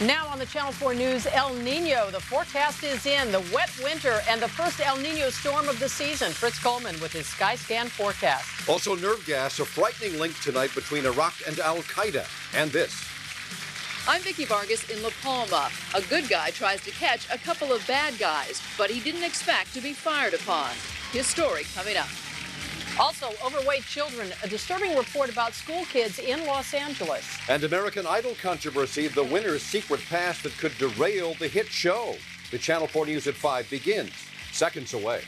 Now on the Channel 4 News, El Nino. The forecast is in. The wet winter and the first El Nino storm of the season. Fritz Coleman with his Skyscan forecast. Also nerve gas, a frightening link tonight between Iraq and Al-Qaeda. And this. I'm Vicki Vargas in La Palma. A good guy tries to catch a couple of bad guys, but he didn't expect to be fired upon. His story coming up. Also, overweight children, a disturbing report about school kids in Los Angeles. And American Idol controversy, the winner's secret past that could derail the hit show. The Channel 4 News at 5 begins seconds away.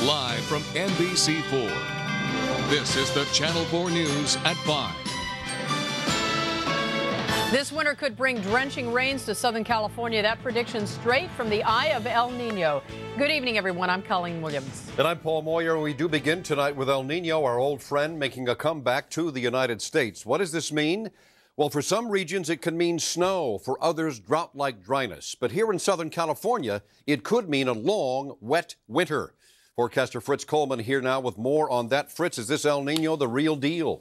Live from NBC 4, this is the Channel 4 News at 5. This winter could bring drenching rains to Southern California. That prediction straight from the eye of El Nino. Good evening, everyone. I'm Colleen Williams. And I'm Paul Moyer. We do begin tonight with El Nino, our old friend, making a comeback to the United States. What does this mean? Well, for some regions, it can mean snow. For others, drought-like dryness. But here in Southern California, it could mean a long, wet winter. Forecaster Fritz Coleman here now with more on that. Fritz, is this El Nino the real deal?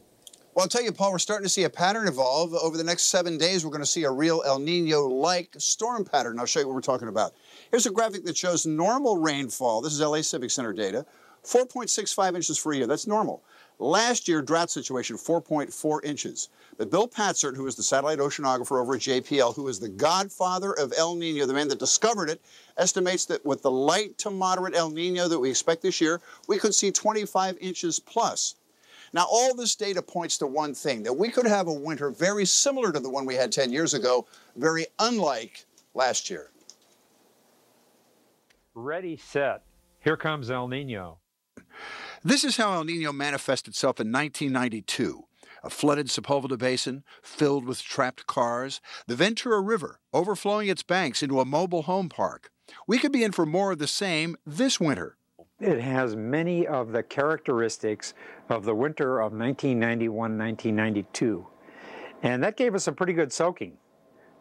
Well, I'll tell you, Paul, we're starting to see a pattern evolve. Over the next 7 days, we're going to see a real El Nino-like storm pattern. I'll show you what we're talking about. Here's a graphic that shows normal rainfall. This is LA Civic Center data. 4.65 inches for a year. That's normal. Last year, drought situation, 4.4 inches. But Bill Patzert, who is the satellite oceanographer over at JPL, who is the godfather of El Nino, the man that discovered it, estimates that with the light to moderate El Nino that we expect this year, we could see 25 inches plus. Now, all this data points to one thing, that we could have a winter very similar to the one we had 10 years ago, very unlike last year. Ready, set. Here comes El Nino. This is how El Nino manifested itself in 1992. A flooded Sepulveda Basin filled with trapped cars, the Ventura River overflowing its banks into a mobile home park. We could be in for more of the same this winter. It has many of the characteristics of the winter of 1991-1992. And that gave us a pretty good soaking,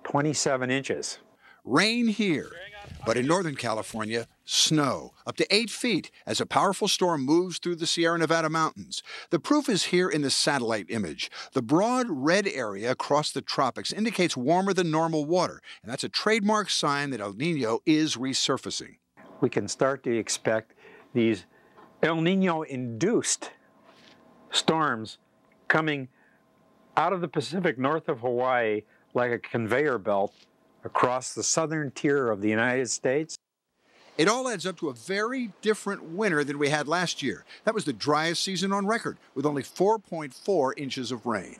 27 inches. Rain here, but in Northern California, snow, up to 8 feet as a powerful storm moves through the Sierra Nevada mountains. The proof is here in the satellite image. The broad red area across the tropics indicates warmer than normal water, and that's a trademark sign that El Nino is resurfacing. We can start to expect these El Nino-induced storms coming out of the Pacific north of Hawaii like a conveyor belt across the southern tier of the United States. It all adds up to a very different winter than we had last year. That was the driest season on record, with only 4.4 inches of rain.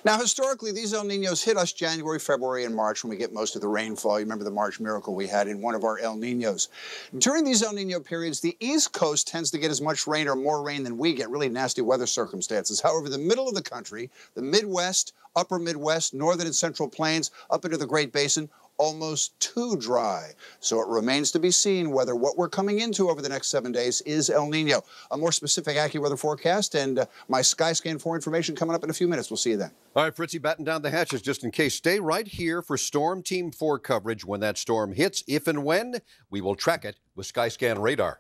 Now, historically, these El Ninos hit us January, February, and March when we get most of the rainfall. You remember the March miracle we had in one of our El Ninos. During these El Nino periods, the East Coast tends to get as much rain or more rain than we get, really nasty weather circumstances. However, the middle of the country, the Midwest, Upper Midwest, Northern and Central Plains, up into the Great Basin, almost too dry. So it remains to be seen whether what we're coming into over the next 7 days is El Nino. A more specific AccuWeather forecast and my Skyscan 4 information coming up in a few minutes. We'll see you then. All right, Fritzy, batten down the hatches just in case. Stay right here for Storm Team 4 coverage when that storm hits. If and when, we will track it with Skyscan radar.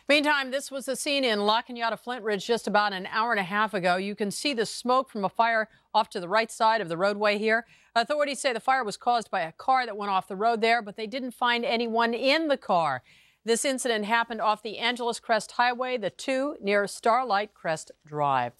Meantime, this was the scene in La Cañada Flint Ridge just about an hour and a half ago. You can see the smoke from a fire off to the right side of the roadway here. Authorities say the fire was caused by a car that went off the road there, but they didn't find anyone in the car. This incident happened off the Angeles Crest Highway, the 2 near Starlight Crest Drive.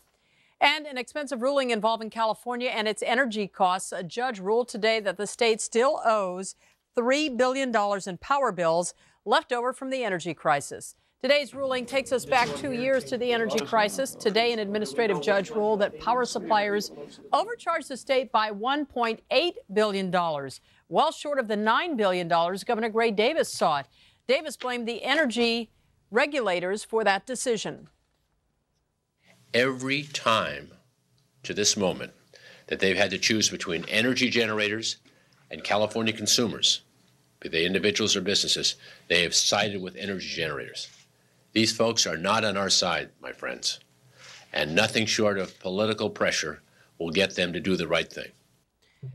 And an expensive ruling involving California and its energy costs. A judge ruled today that the state still owes $3 billion in power bills left over from the energy crisis. Today's ruling takes us back 2 years to the energy crisis. Today, an administrative judge ruled that power suppliers overcharged the state by $1.8 billion, well short of the $9 billion Governor Gray Davis sought. Davis blamed the energy regulators for that decision. Every time to this moment that they've had to choose between energy generators and California consumers, be they individuals or businesses, they have sided with energy generators. These folks are not on our side, my friends. and nothing short of political pressure will get them to do the right thing.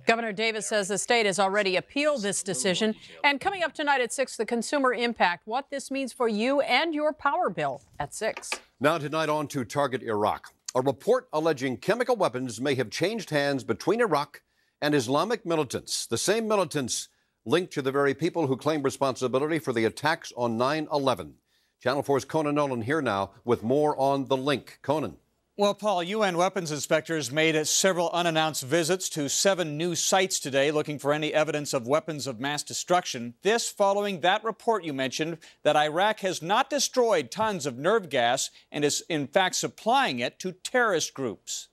Governor Davis says the state has already appealed this decision. And coming up tonight at 6, the consumer impact, what this means for you and your power bill at 6. Now tonight on to target Iraq. A report alleging chemical weapons may have changed hands between Iraq and Islamic militants, the same militants linked to the very people who claim responsibility for the attacks on 9/11. Channel 4's Conan Nolan here now with more on the link. Conan. Well, Paul, UN weapons inspectors made several unannounced visits to 7 new sites today looking for any evidence of weapons of mass destruction. This following that report you mentioned that Iraq has not destroyed tons of nerve gas and is in fact supplying it to terrorist groups.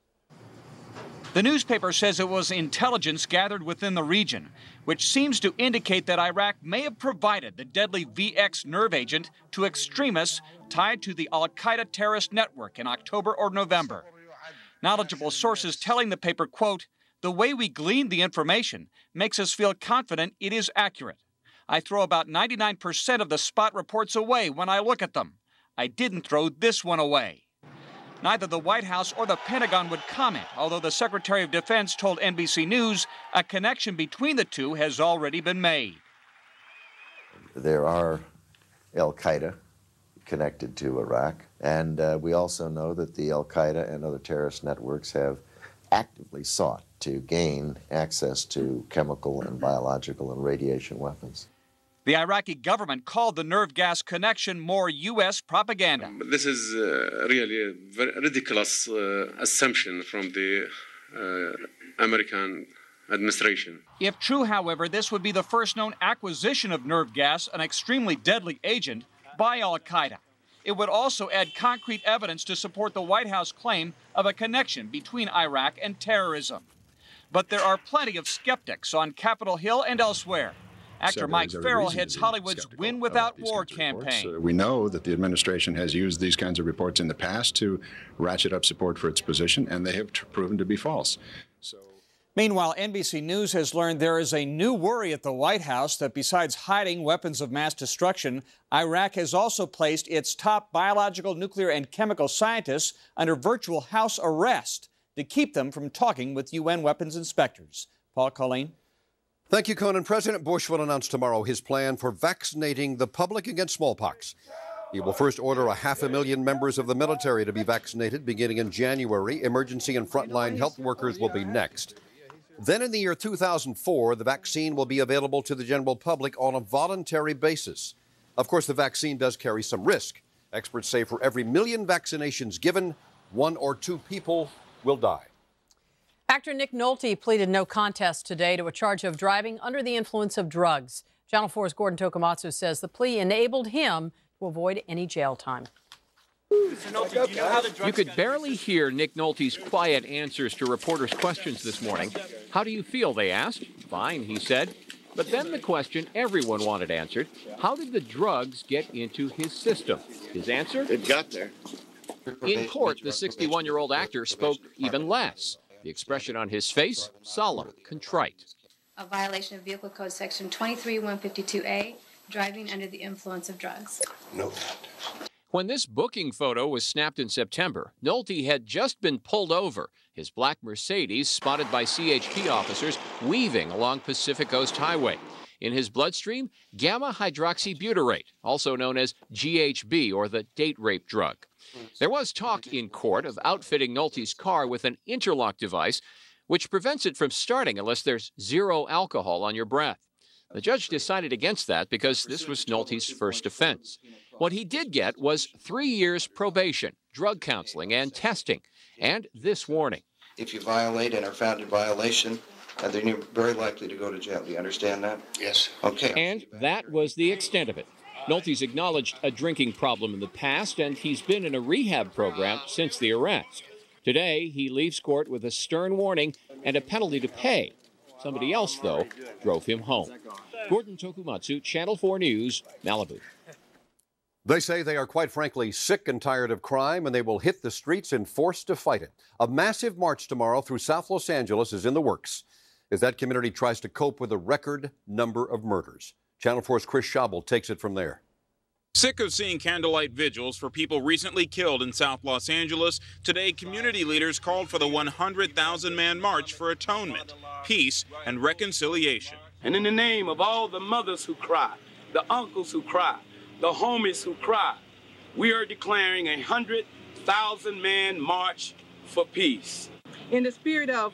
The newspaper says it was intelligence gathered within the region, which seems to indicate that Iraq may have provided the deadly VX nerve agent to extremists tied to the al-Qaeda terrorist network in October or November. Knowledgeable sources telling the paper, quote, "The way we gleaned the information makes us feel confident it is accurate. I throw about 99% of the spot reports away when I look at them. I didn't throw this one away." Neither the White House or the Pentagon would comment, although the Secretary of Defense told NBC News a connection between the two has already been made. There are al-Qaeda connected to Iraq, and we also know that the al-Qaeda and other terrorist networks have actively sought to gain access to chemical and biological and radiation weapons. The Iraqi government called the nerve gas connection more U.S. propaganda. This is really a very ridiculous assumption from the American administration. If true, however, this would be the first known acquisition of nerve gas, an extremely deadly agent, by al-Qaeda. It would also add concrete evidence to support the White House claim of a connection between Iraq and terrorism. But there are plenty of skeptics on Capitol Hill and elsewhere. Actor Mike Farrell heads Hollywood's Win Without War campaign. We know that the administration has used these kinds of reports in the past to ratchet up support for its position, and they have proven to be false. Meanwhile, NBC News has learned there is a new worry at the White House that besides hiding weapons of mass destruction, Iraq has also placed its top biological, nuclear, and chemical scientists under virtual house arrest to keep them from talking with UN weapons inspectors. Paul, Colleen. Thank you, Conan. President Bush will announce tomorrow his plan for vaccinating the public against smallpox. He will first order 500,000 members of the military to be vaccinated beginning in January. Emergency and frontline health workers will be next. Then in the year 2004, the vaccine will be available to the general public on a voluntary basis. Of course, the vaccine does carry some risk. Experts say for every 1,000,000 vaccinations given, 1 or 2 people will die. Actor Nick Nolte pleaded no contest today to a charge of driving under the influence of drugs. Channel 4's Gordon Tokumatsu says the plea enabled him to avoid any jail time. You could barely hear Nick Nolte's quiet answers to reporters' questions this morning. How do you feel, they asked. Fine, he said. But then the question everyone wanted answered, how did the drugs get into his system? His answer? It got there. In court, the 61-year-old actor spoke even less. The expression on his face, solemn, contrite. A violation of Vehicle Code Section 23152A, driving under the influence of drugs. No. When this booking photo was snapped in September, Nolte had just been pulled over, his black Mercedes spotted by CHP officers weaving along Pacific Coast Highway. In his bloodstream, gamma-hydroxybutyrate, also known as GHB, or the date rape drug. There was talk in court of outfitting Nolte's car with an interlock device, which prevents it from starting unless there's 0 alcohol on your breath. The judge decided against that because this was Nolte's first offense. What he did get was 3 years probation, drug counseling, and testing, and this warning. If you violate and are found in violation, then you're very likely to go to jail. Do you understand that? Yes. Okay. And that was the extent of it. Nolte's acknowledged a drinking problem in the past, and he's been in a rehab program since the arrest. Today, he leaves court with a stern warning and a penalty to pay. Somebody else, though, drove him home. Gordon Tokumatsu, Channel 4 News, Malibu. They say they are quite frankly sick and tired of crime, and they will hit the streets in force to fight it. A massive march tomorrow through South Los Angeles is in the works as that community tries to cope with a record number of murders. Channel 4's Chris Schabel takes it from there. Sick of seeing candlelight vigils for people recently killed in South Los Angeles, today community leaders called for the 100,000-man March for Atonement, Peace, and Reconciliation. And in the name of all the mothers who cry, the uncles who cry, the homies who cry, we are declaring a 100,000-man march for peace. In the spirit of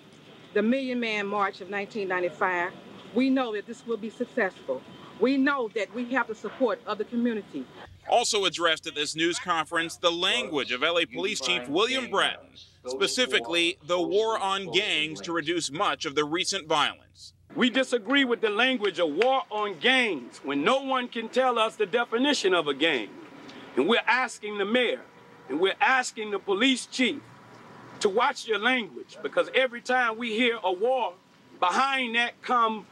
the Million Man March of 1995, we know that this will be successful. We know that we have the support of the community. Also addressed at this news conference, the language of LA Police Chief William Bratton, specifically the war on gangs to reduce much of the recent violence. We disagree with the language of war on gangs when no one can tell us the definition of a gang. And we're asking the mayor and we're asking the police chief to watch your language, because every time we hear a war, behind that come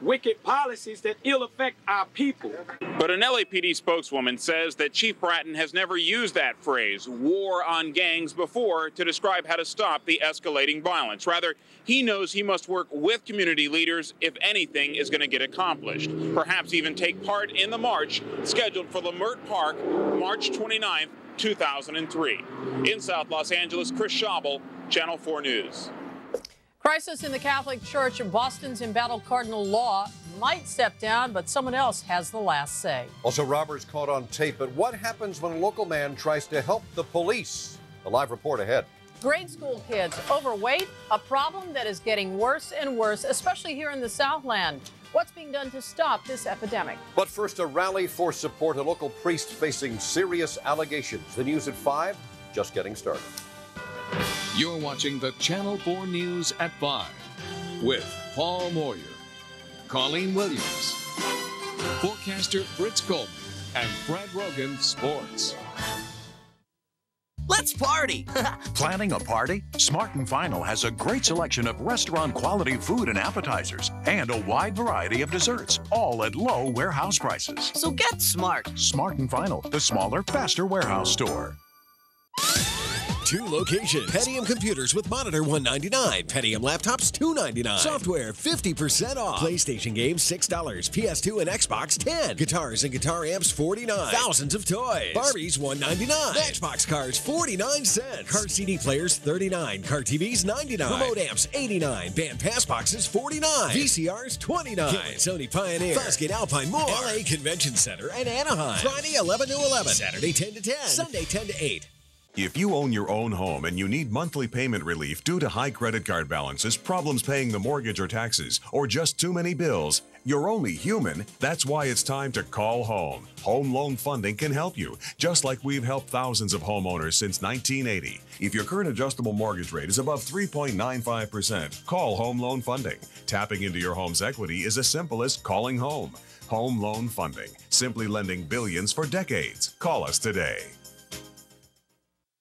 wicked policies that ill affect our people. But an LAPD spokeswoman says that Chief Bratton has never used that phrase, war on gangs, before to describe how to stop the escalating violence. Rather, he knows he must work with community leaders if anything is going to get accomplished. Perhaps even take part in the march scheduled for Leimert Park, March 29th, 2003. In South Los Angeles, Chris Schabel, Channel 4 News. Crisis in the Catholic Church. Boston's embattled Cardinal Law might step down, but someone else has the last say. Also, robbers caught on tape. But what happens when a local man tries to help the police? A live report ahead. Grade school kids overweight, a problem that is getting worse and worse, especially here in the Southland. What's being done to stop this epidemic? But first, a rally for support. A local priest facing serious allegations. The news at 5, just getting started. You're watching the Channel 4 News at 5 with Paul Moyer, Colleen Williams, forecaster Fritz Coleman, and Fred Rogan Sports. Let's party! Planning a party? Smart & Final has a great selection of restaurant-quality food and appetizers and a wide variety of desserts, all at low warehouse prices. So get smart. Smart & Final, the smaller, faster warehouse store. 2 locations. Pentium computers with monitor $199. Pentium laptops $299. Software 50% off. PlayStation games $6. PS2 and Xbox $10. Guitars and guitar amps $49. Thousands of toys. Barbies $199. Matchbox cars 49 cents. Car CD players $39. Car TVs $99. Remote amps $89. Band pass boxes $49. VCRs $29. Sony Pioneer. Fosgate Alpine more. LA Convention Center and Anaheim. Friday 11 to 11. Saturday 10 to 10. Sunday 10 to 8. If you own your own home and you need monthly payment relief due to high credit card balances, problems paying the mortgage or taxes, or just too many bills, you're only human. That's why it's time to call home. Home loan funding can help you, just like we've helped thousands of homeowners since 1980. If your current adjustable mortgage rate is above 3.95%, call Home Loan Funding. Tapping into your home's equity is as simple as calling home. Home Loan Funding, simply lending billions for decades. Call us today.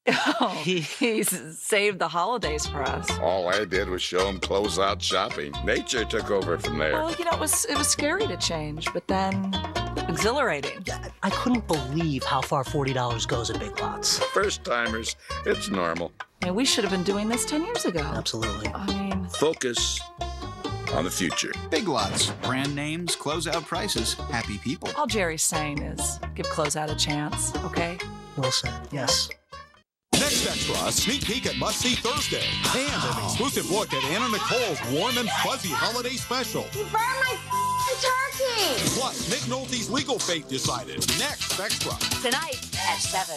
Oh, he's saved the holidays for us. All I did was show him closeout shopping. Nature took over from there. Well, you know, it was scary to change, but then exhilarating. I couldn't believe how far $40 goes at Big Lots. First timers, it's normal. Yeah, we should have been doing this 10 years ago. Absolutely. I mean, focus on the future. Big Lots, brand names, closeout prices, happy people. All Jerry's saying is give closeout a chance, okay? Well said, yes. Next Extra, a sneak peek at Must See Thursday. And an exclusive look at Anna Nicole's warm and fuzzy holiday special. You burned my turkey! Plus, Nick Nolte's legal fate decided. Next Extra. Tonight at 7.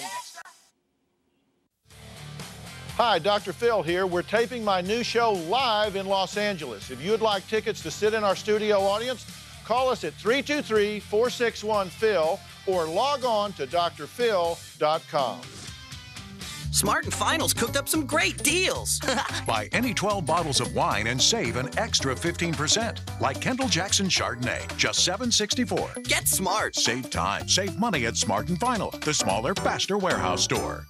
Hi, Dr. Phil here. We're taping my new show live in Los Angeles. If you'd like tickets to sit in our studio audience, call us at 323-461-PHIL or log on to drphil.com. Smart & Final's cooked up some great deals. Buy any 12 bottles of wine and save an extra 15%. Like Kendall Jackson Chardonnay, just $7.64. Get smart. Save time, save money at Smart & Final, the smaller, faster warehouse store.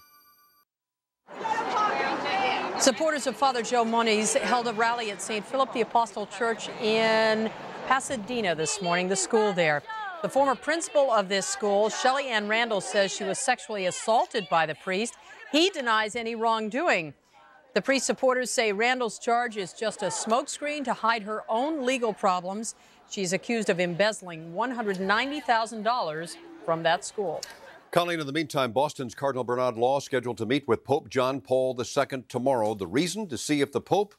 Supporters of Father Joe Moniz held a rally at St. Philip the Apostle Church in Pasadena this morning, the school there. The former principal of this school, Shelly Ann Randall, says she was sexually assaulted by the priest. He denies any wrongdoing. The priest supporters say Randall's charge is just a smokescreen to hide her own legal problems. She's accused of embezzling $190,000 from that school. Colleen, in the meantime, Boston's Cardinal Bernard Law scheduled to meet with Pope John Paul II tomorrow. The reason? To see if the Pope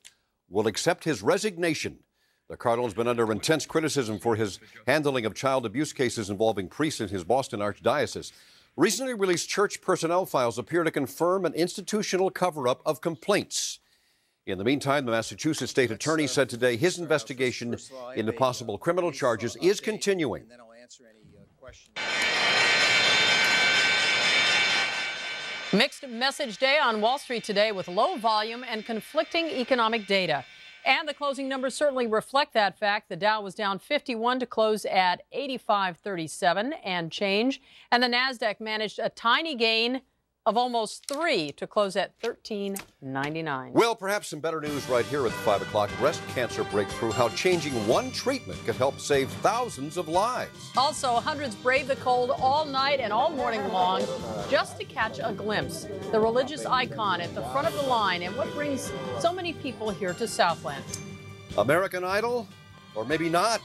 will accept his resignation. The Cardinal's been under intense criticism for his handling of child abuse cases involving priests in his Boston Archdiocese. Recently released church personnel files appear to confirm an institutional cover-up of complaints. In the meantime, the Massachusetts state attorney said today his investigation into possible criminal charges is continuing. Mixed message day on Wall Street today with low volume and conflicting economic data. And the closing numbers certainly reflect that fact. The Dow was down 51 to close at 85.37 and change. And the Nasdaq managed a tiny gain of almost 3 to close at 13.99. Well, perhaps some better news right here at 5 o'clock. Breast cancer breakthrough, how changing one treatment could help save thousands of lives. Also, hundreds braved the cold all night and all morning long just to catch a glimpse. The religious icon at the front of the line and what brings so many people here to Southland. American Idol? Or maybe not.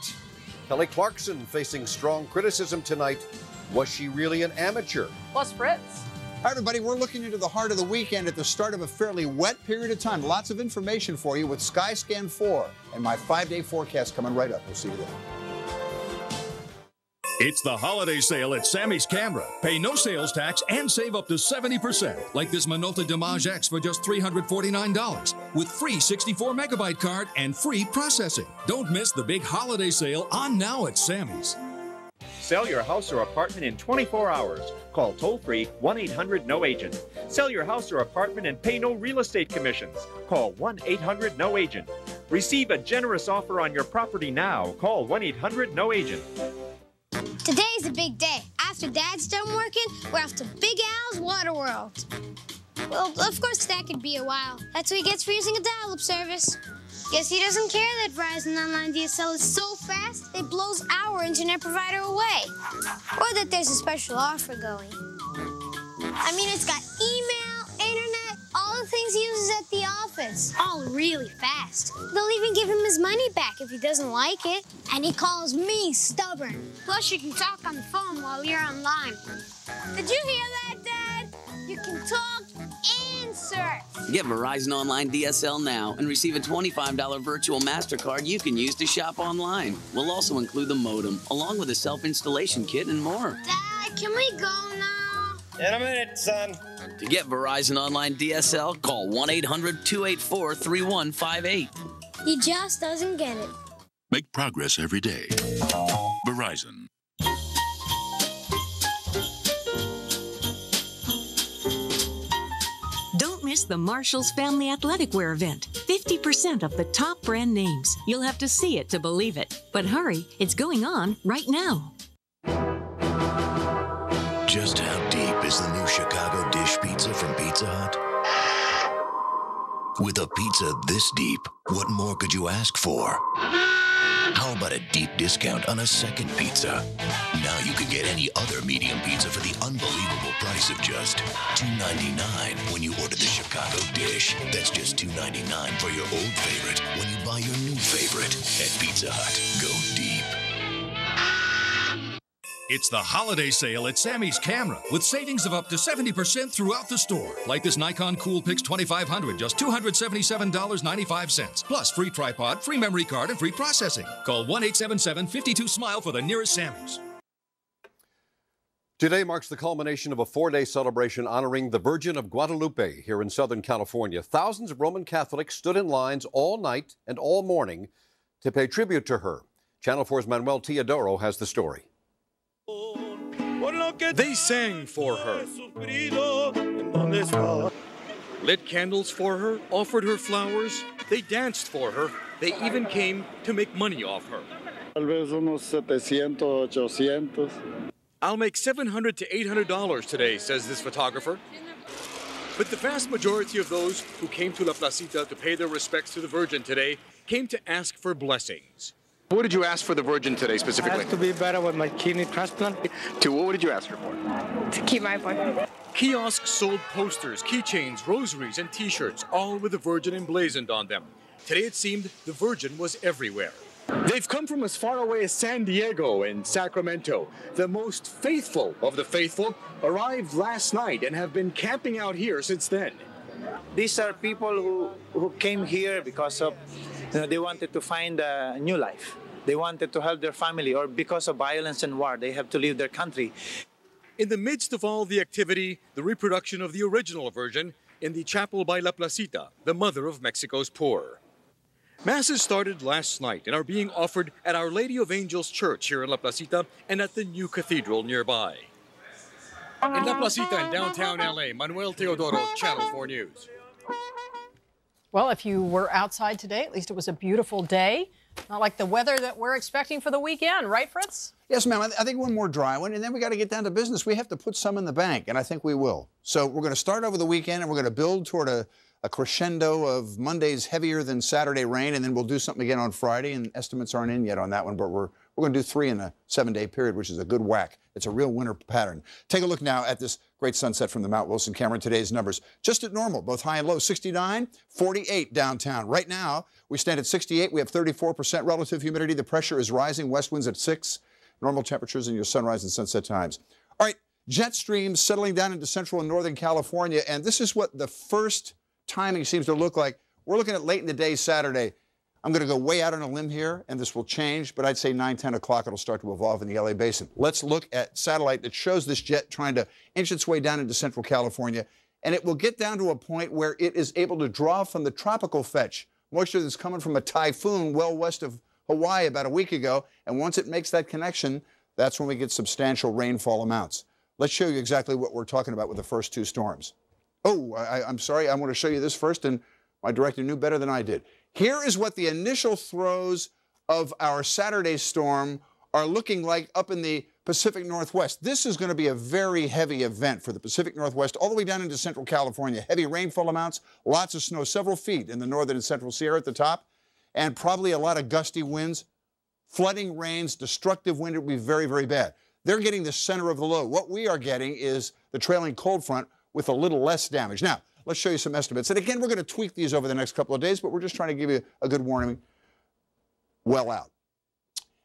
Kelly Clarkson facing strong criticism tonight. Was she really an amateur? Plus Fritz. Hi, everybody. We're looking into the heart of the weekend at the start of a fairly wet period of time. Lots of information for you with Skyscan 4 and my 5-day forecast coming right up. We'll see you then. It's the holiday sale at Sammy's CAMRY. Pay no sales tax and save up to 70%. Like this Minolta Damage X for just $349 with free 64-megabyte card and free processing. Don't miss the big holiday sale on now at Sammy's. Sell your house or apartment in 24 hours. Call toll-free 1-800-NO-AGENT. Sell your house or apartment and pay no real estate commissions. Call 1-800-NO-AGENT. Receive a generous offer on your property now. Call 1-800-NO-AGENT. Today's a big day. After Dad's done working, we're off to Big Al's Water World. Well, of course, that could be a while. That's what he gets for using a dial-up service. Guess he doesn't care that Verizon Online DSL is so fast it blows our internet provider away. Or that there's a special offer going. I mean, it's got email, internet, all the things he uses at the office. All really fast. They'll even give him his money back if he doesn't like it. And he calls me stubborn. Plus, you can talk on the phone while you're online. Did you hear that, Dad? You can talk and surf. Get Verizon Online DSL now and receive a $25 virtual MasterCard you can use to shop online. We'll also include the modem, along with a self-installation kit and more. Dad, can we go now? In a minute, son. To get Verizon Online DSL, call 1-800-284-3158. He just doesn't get it. Make progress every day. Verizon. Don't miss the Marshall's Family Athletic Wear event. 50% of the top brand names. You'll have to see it to believe it. But hurry, it's going on right now. Just how deep is the new Chicago dish pizza from Pizza Hut? With a pizza this deep, what more could you ask for? How about a deep discount on a second pizza? Now you can get any other medium pizza for the unbelievable price of just $2.99 when you order the Chicago dish. That's just $2.99 for your old favorite when you buy your new favorite at Pizza Hut. Go deep. It's the holiday sale at Sammy's CAMRY with savings of up to 70% throughout the store. Like this Nikon Coolpix 2500, just $277.95. Plus free tripod, free memory card, and free processing. Call 1-877-52-SMILE for the nearest Sammy's. Today marks the culmination of a 4-day celebration honoring the Virgin of Guadalupe here in Southern California. Thousands of Roman Catholics stood in lines all night and all morning to pay tribute to her. Channel 4's Manuel Teodoro has the story. They sang for her, lit candles for her, offered her flowers, they danced for her, they even came to make money off her. Tal vez unos 700, 800. I'll make $700 to $800 today, says this photographer. But the vast majority of those who came to La Placita to pay their respects to the Virgin today came to ask for blessings. What did you ask for the Virgin today specifically? I asked to be better with my kidney transplant. What did you ask her for? To keep my boyfriend. Kiosks sold posters, keychains, rosaries, and T-shirts, all with the Virgin emblazoned on them. Today it seemed the Virgin was everywhere. They've come from as far away as San Diego and Sacramento. The most faithful of the faithful arrived last night and have been camping out here since then. These are people who came here because of, they wanted to find a new life. They wanted to help their family, or because of violence and war, they have to leave their country. In the midst of all the activity, the reproduction of the original Virgin in the chapel by La Placita, the mother of Mexico's poor. Masses started last night and are being offered at Our Lady of Angels Church here in La Placita and at the new cathedral nearby. In La Placita in downtown LA, Manuel Teodoro, Channel 4 News. Well, if you were outside today, at least it was a beautiful day. Not like the weather that we're expecting for the weekend, right, Fritz? Yes, ma'am. I think one more dry one, and then we got to get down to business. We have to put some in the bank, and I think we will. So we're going to start over the weekend, and we're going to build toward a crescendo of Monday's heavier than Saturday rain, and then we'll do something again on Friday, and estimates aren't in yet on that one, but we're going to do 3 in a 7-day period, which is a good whack. It's a real winter pattern. Take a look now at this great sunset from the Mount Wilson camera. Today's numbers just at normal, both high and low. 69, 48 downtown. Right now, we stand at 68. We have 34% relative humidity. The pressure is rising. West winds at 6. Normal temperatures in your sunrise and sunset times. All right, jet streams settling down into central and northern California, and this is what the first timing seems to look like. We're looking at late in the day Saturday. I'm going to go way out on a limb here, and this will change, but I'd say 9, 10 o'clock it'll start to evolve in the LA basin. Let's look at satellite that shows this jet trying to inch its way down into central California, and it will get down to a point where it is able to draw from the tropical fetch, moisture that's coming from a typhoon well west of Hawaii about a week ago, and once it makes that connection, that's when we get substantial rainfall amounts. Let's show you exactly what we're talking about with the first 2 storms. Oh, I'm sorry, I want to show you this first, and my director knew better than I did. Here is what the initial throes of our Saturday storm are looking like up in the Pacific Northwest. This is going to be a very heavy event for the Pacific Northwest, all the way down into central California. Heavy rainfall amounts, lots of snow, several feet in the northern and central Sierra at the top, and probably a lot of gusty winds, flooding rains, destructive wind. It will be very, very bad. They're getting the center of the load. What we are getting is the trailing cold front with a little less damage. Now, let's show you some estimates. And again, we're going to tweak these over the next couple of days, but we're just trying to give you a good warning well out.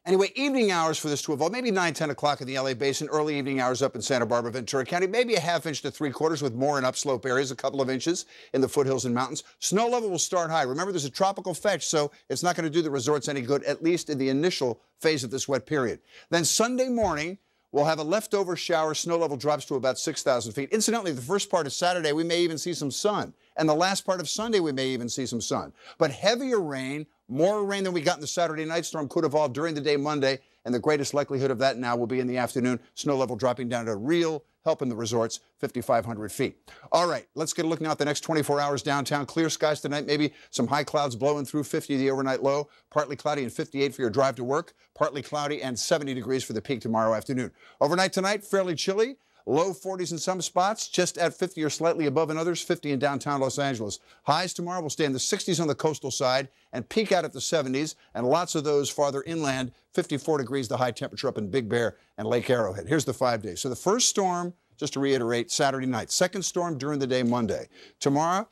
Anyway, evening hours for this to evolve, maybe 9, 10 o'clock in the LA basin, early evening hours up in Santa Barbara, Ventura County, maybe a 1/2 inch to 3/4 with more in upslope areas, a couple of inches in the foothills and mountains. Snow level will start high. Remember, there's a tropical fetch, so it's not going to do the resorts any good, at least in the initial phase of this wet period. Then Sunday morning, we'll have a leftover shower. Snow level drops to about 6,000 feet. Incidentally, the first part of Saturday, we may even see some sun. And the last part of Sunday, we may even see some sun. But heavier rain, more rain than we got in the Saturday night storm could evolve during the day Monday. And the greatest likelihood of that now will be in the afternoon. Snow level dropping down to real help in the resorts, 5,500 feet. All right, let's get a look now at the next 24 hours downtown. Clear skies tonight, maybe some high clouds blowing through 50 the overnight low. Partly cloudy and 58 for your drive to work. Partly cloudy and 70 degrees for the peak tomorrow afternoon. Overnight tonight, fairly chilly. Low 40s in some spots, just at 50 or slightly above in others, 50 in downtown Los Angeles. Highs tomorrow will stay in the 60s on the coastal side and peak out at the 70s, and lots of those farther inland, 54 degrees the high temperature up in Big Bear and Lake Arrowhead. Here's the 5 days. So the first storm, just to reiterate, Saturday night. Second storm during the day Monday. Tomorrow,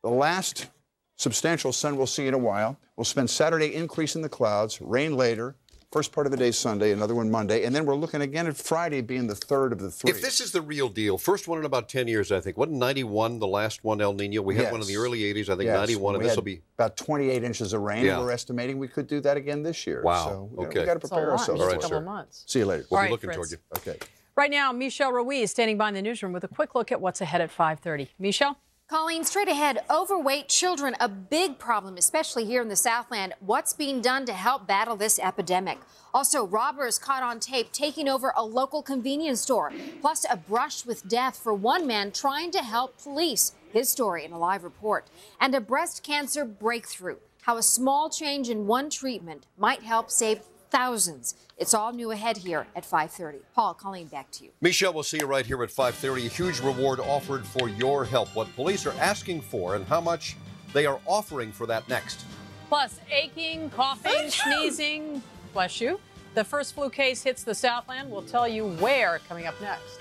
the last substantial sun we'll see in a while. We'll spend Saturday increasing the clouds, rain later. First part of the day Sunday, another one Monday, and then we're looking again at Friday being the third of the 3. If this is the real deal, first one in about 10 years, I think. Wasn't 91 the last one, El Nino? We had one in the early 80s, I think 91, and this will be... about 28 inches of rain. We're estimating we could do that again this year. Wow. So okay. we got to prepare ourselves. All right, couple of months. See you later. We'll be looking toward you. Okay. Right now, Michelle Ruiz standing by in the newsroom with a quick look at what's ahead at 5:30. Michelle? Colleen, straight ahead, overweight children, a big problem, especially here in the Southland. What's being done to help battle this epidemic? Also, robbers caught on tape taking over a local convenience store, plus a brush with death for one man trying to help police. His story in a live report. And a breast cancer breakthrough, how a small change in one treatment might help save thousands. It's all new ahead here at 5:30. Paul, Colleen, back to you. Michelle, we'll see you right here at 5:30. A huge reward offered for your help. What police are asking for and how much they are offering for that next. Plus, aching, coughing, sneezing. Bless you. The first flu case hits the Southland. We'll tell you where coming up next.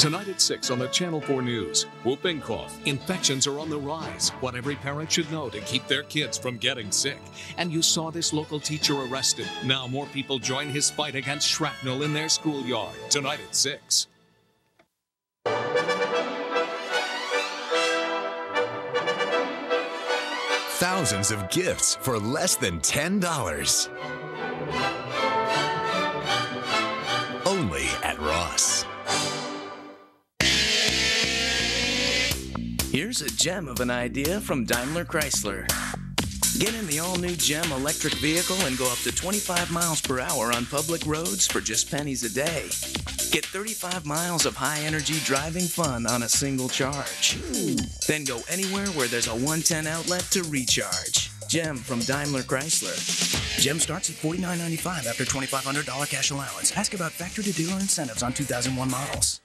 Tonight at 6 on the Channel 4 News. Whooping cough. Infections are on the rise. What every parent should know to keep their kids from getting sick. And you saw this local teacher arrested. Now more people join his fight against shrapnel in their schoolyard. Tonight at 6. Thousands of gifts for less than $10. Only at Ross. Here's a gem of an idea from Daimler Chrysler. Get in the all-new GEM electric vehicle and go up to 25 miles per hour on public roads for just pennies a day. Get 35 miles of high-energy driving fun on a single charge. Then go anywhere where there's a 110 outlet to recharge. GEM from Daimler Chrysler. GEM starts at $49.95 after $2,500 cash allowance. Ask about factory-to-dealer incentives on 2001 models.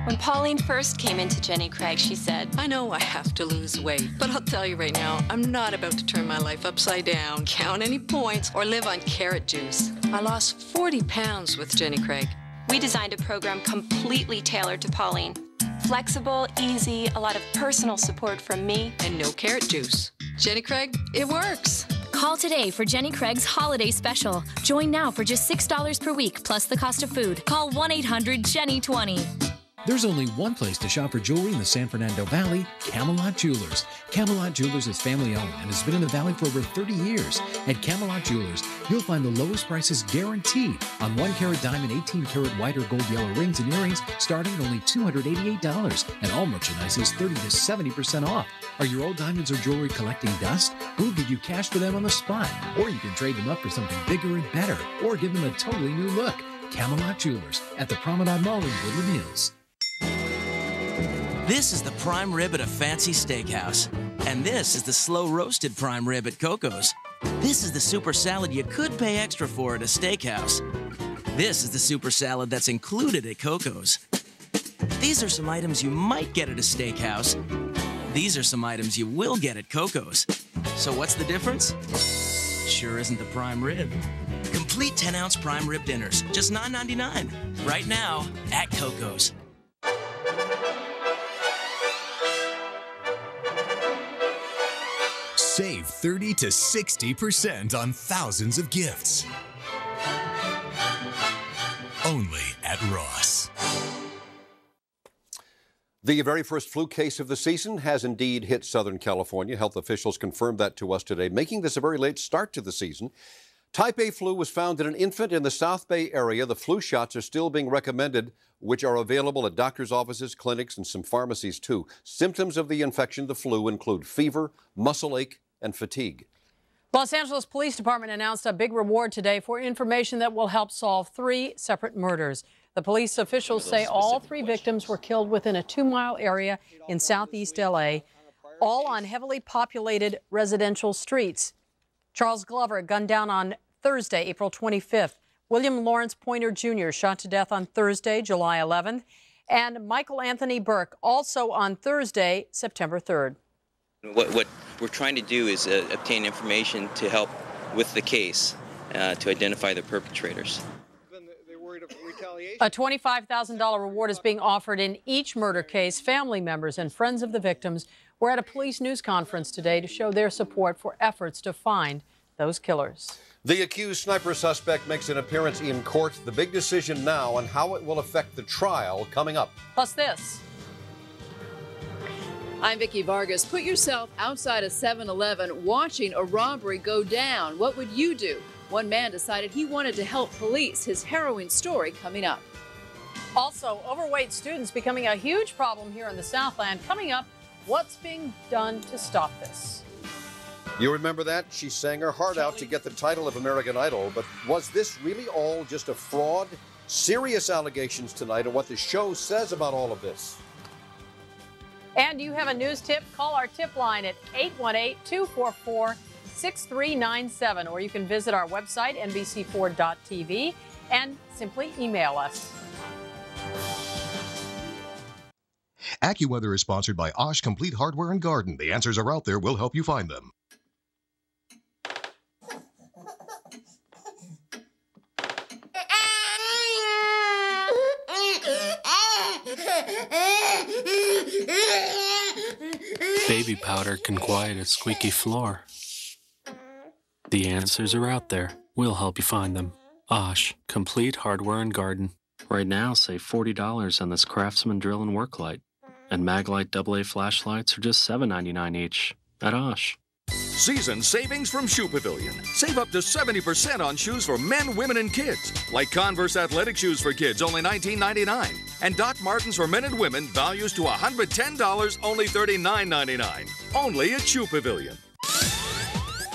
When Pauline first came into Jenny Craig, she said, I know I have to lose weight, but I'll tell you right now, I'm not about to turn my life upside down, count any points, or live on carrot juice. I lost 40 pounds with Jenny Craig. We designed a program completely tailored to Pauline. Flexible, easy, a lot of personal support from me, and no carrot juice. Jenny Craig, it works. Call today for Jenny Craig's holiday special. Join now for just $6 per week plus the cost of food. Call 1-800-JENNY20. There's only one place to shop for jewelry in the San Fernando Valley, Camelot Jewelers. Camelot Jewelers is family-owned and has been in the Valley for over 30 years. At Camelot Jewelers, you'll find the lowest prices guaranteed on 1-carat diamond, 18-carat white or gold yellow rings and earrings starting at only $288. And all merchandise is 30 to 70% off. Are your old diamonds or jewelry collecting dust? We'll give you cash for them on the spot. Or you can trade them up for something bigger and better. Or give them a totally new look. Camelot Jewelers at the Promenade Mall in Woodland Hills. This is the prime rib at a fancy steakhouse. And this is the slow-roasted prime rib at Coco's. This is the super salad you could pay extra for at a steakhouse. This is the super salad that's included at Coco's. These are some items you might get at a steakhouse. These are some items you will get at Coco's. So what's the difference? Sure isn't the prime rib. Complete 10-ounce prime rib dinners, just $9.99. Right now at Coco's. Save 30 to 60% on thousands of gifts. Only at Ross. The very first flu case of the season has indeed hit Southern California. Health officials confirmed that to us today, making this a very late start to the season. Type A flu was found in an infant in the South Bay area. The flu shots are still being recommended, which are available at doctors' offices, clinics, and some pharmacies too. Symptoms of the infection, the flu, include fever, muscle ache, and fatigue. Los Angeles Police Department announced a big reward today for information that will help solve 3 separate murders. The police officials say all 3 victims were killed within a 2-mile area in southeast L.A., all on heavily populated residential streets. Charles Glover gunned down on Thursday, April 25th. William Lawrence Pointer Jr. shot to death on Thursday, July 11th. And Michael Anthony Burke also on Thursday, September 3rd. What we're trying to do is obtain information to help with the case to identify the perpetrators. A $25,000 reward is being offered in each murder case. Family members and friends of the victims were at a police news conference today to show their support for efforts to find those killers. The accused sniper suspect makes an appearance in court. The big decision now on how it will affect the trial coming up. Plus this. I'm Vicki Vargas. Put yourself outside a 7-Eleven watching a robbery go down. What would you do? One man decided he wanted to help police. His harrowing story coming up. Also, overweight students becoming a huge problem here in the Southland. Coming up, what's being done to stop this? You remember that? She sang her heart out to get the title of American Idol, but was this really all just a fraud? Serious allegations tonight on what the show says about all of this. And you have a news tip? Call our tip line at 818-244-6397, or you can visit our website, NBC4.tv, and simply email us. AccuWeather is sponsored by Osh Complete Hardware and Garden. The answers are out there. We'll help you find them. Baby powder can quiet a squeaky floor. The answers are out there. We'll help you find them. Osh, Complete Hardware and Garden. Right now, save $40 on this Craftsman drill and work light. And Maglite AA flashlights are just $7.99 each at Osh. Season savings from Shoe Pavilion. Save up to 70% on shoes for men, women, and kids. Like Converse athletic shoes for kids, only $19.99. And Doc Martens for men and women, values to $110, only $39.99. Only at Shoe Pavilion.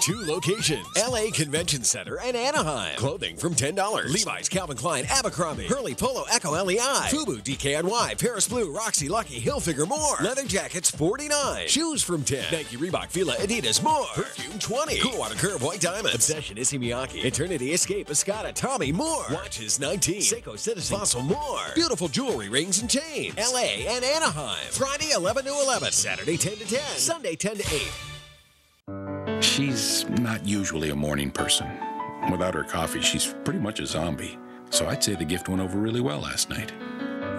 2 locations, LA Convention Center and Anaheim. Clothing from $10. Levi's, Calvin Klein, Abercrombie, Hurley, Polo, Echo, LEI, FUBU, DKNY, Paris Blue, Roxy, Lucky, Hilfiger, more. Leather jackets, $49. Shoes from $10. Nike, Reebok, Fila, Adidas, more. Perfume, $20. Cool Water Curve, White Diamonds. Obsession, Issey Miyake. Eternity, Escape, Escada, Tommy, more. Watches, $19. Seiko, Citizen, Fossil, more. Beautiful jewelry, rings, and chains. LA and Anaheim. Friday, 11 to 11. Saturday, 10 to 10. Sunday, 10 to 8. She's not usually a morning person. Without her coffee, she's pretty much a zombie. So I'd say the gift went over really well last night.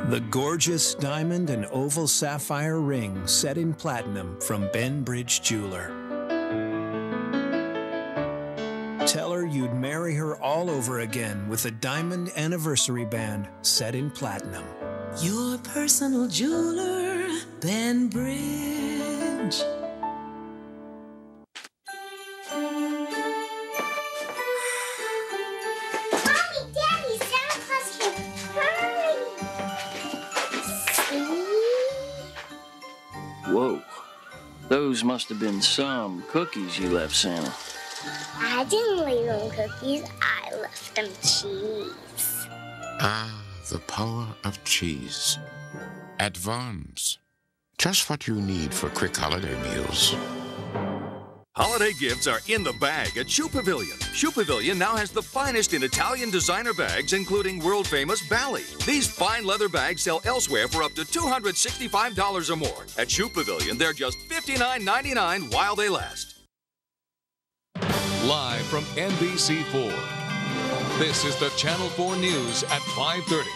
The gorgeous diamond and oval sapphire ring set in platinum from Ben Bridge Jeweler. Tell her you'd marry her all over again with a diamond anniversary band set in platinum. Your personal jeweler, Ben Bridge. Whoa, those must have been some cookies you left Santa. I didn't leave them cookies, I left them cheese. Ah, the power of cheese. At Vons, just what you need for quick holiday meals. Holiday gifts are in the bag at Shoe Pavilion. Shoe Pavilion now has the finest in Italian designer bags, including world-famous Bali. These fine leather bags sell elsewhere for up to $265 or more. At Shoe Pavilion, they're just $59.99 while they last. Live from NBC4, this is the Channel 4 News at 5:30.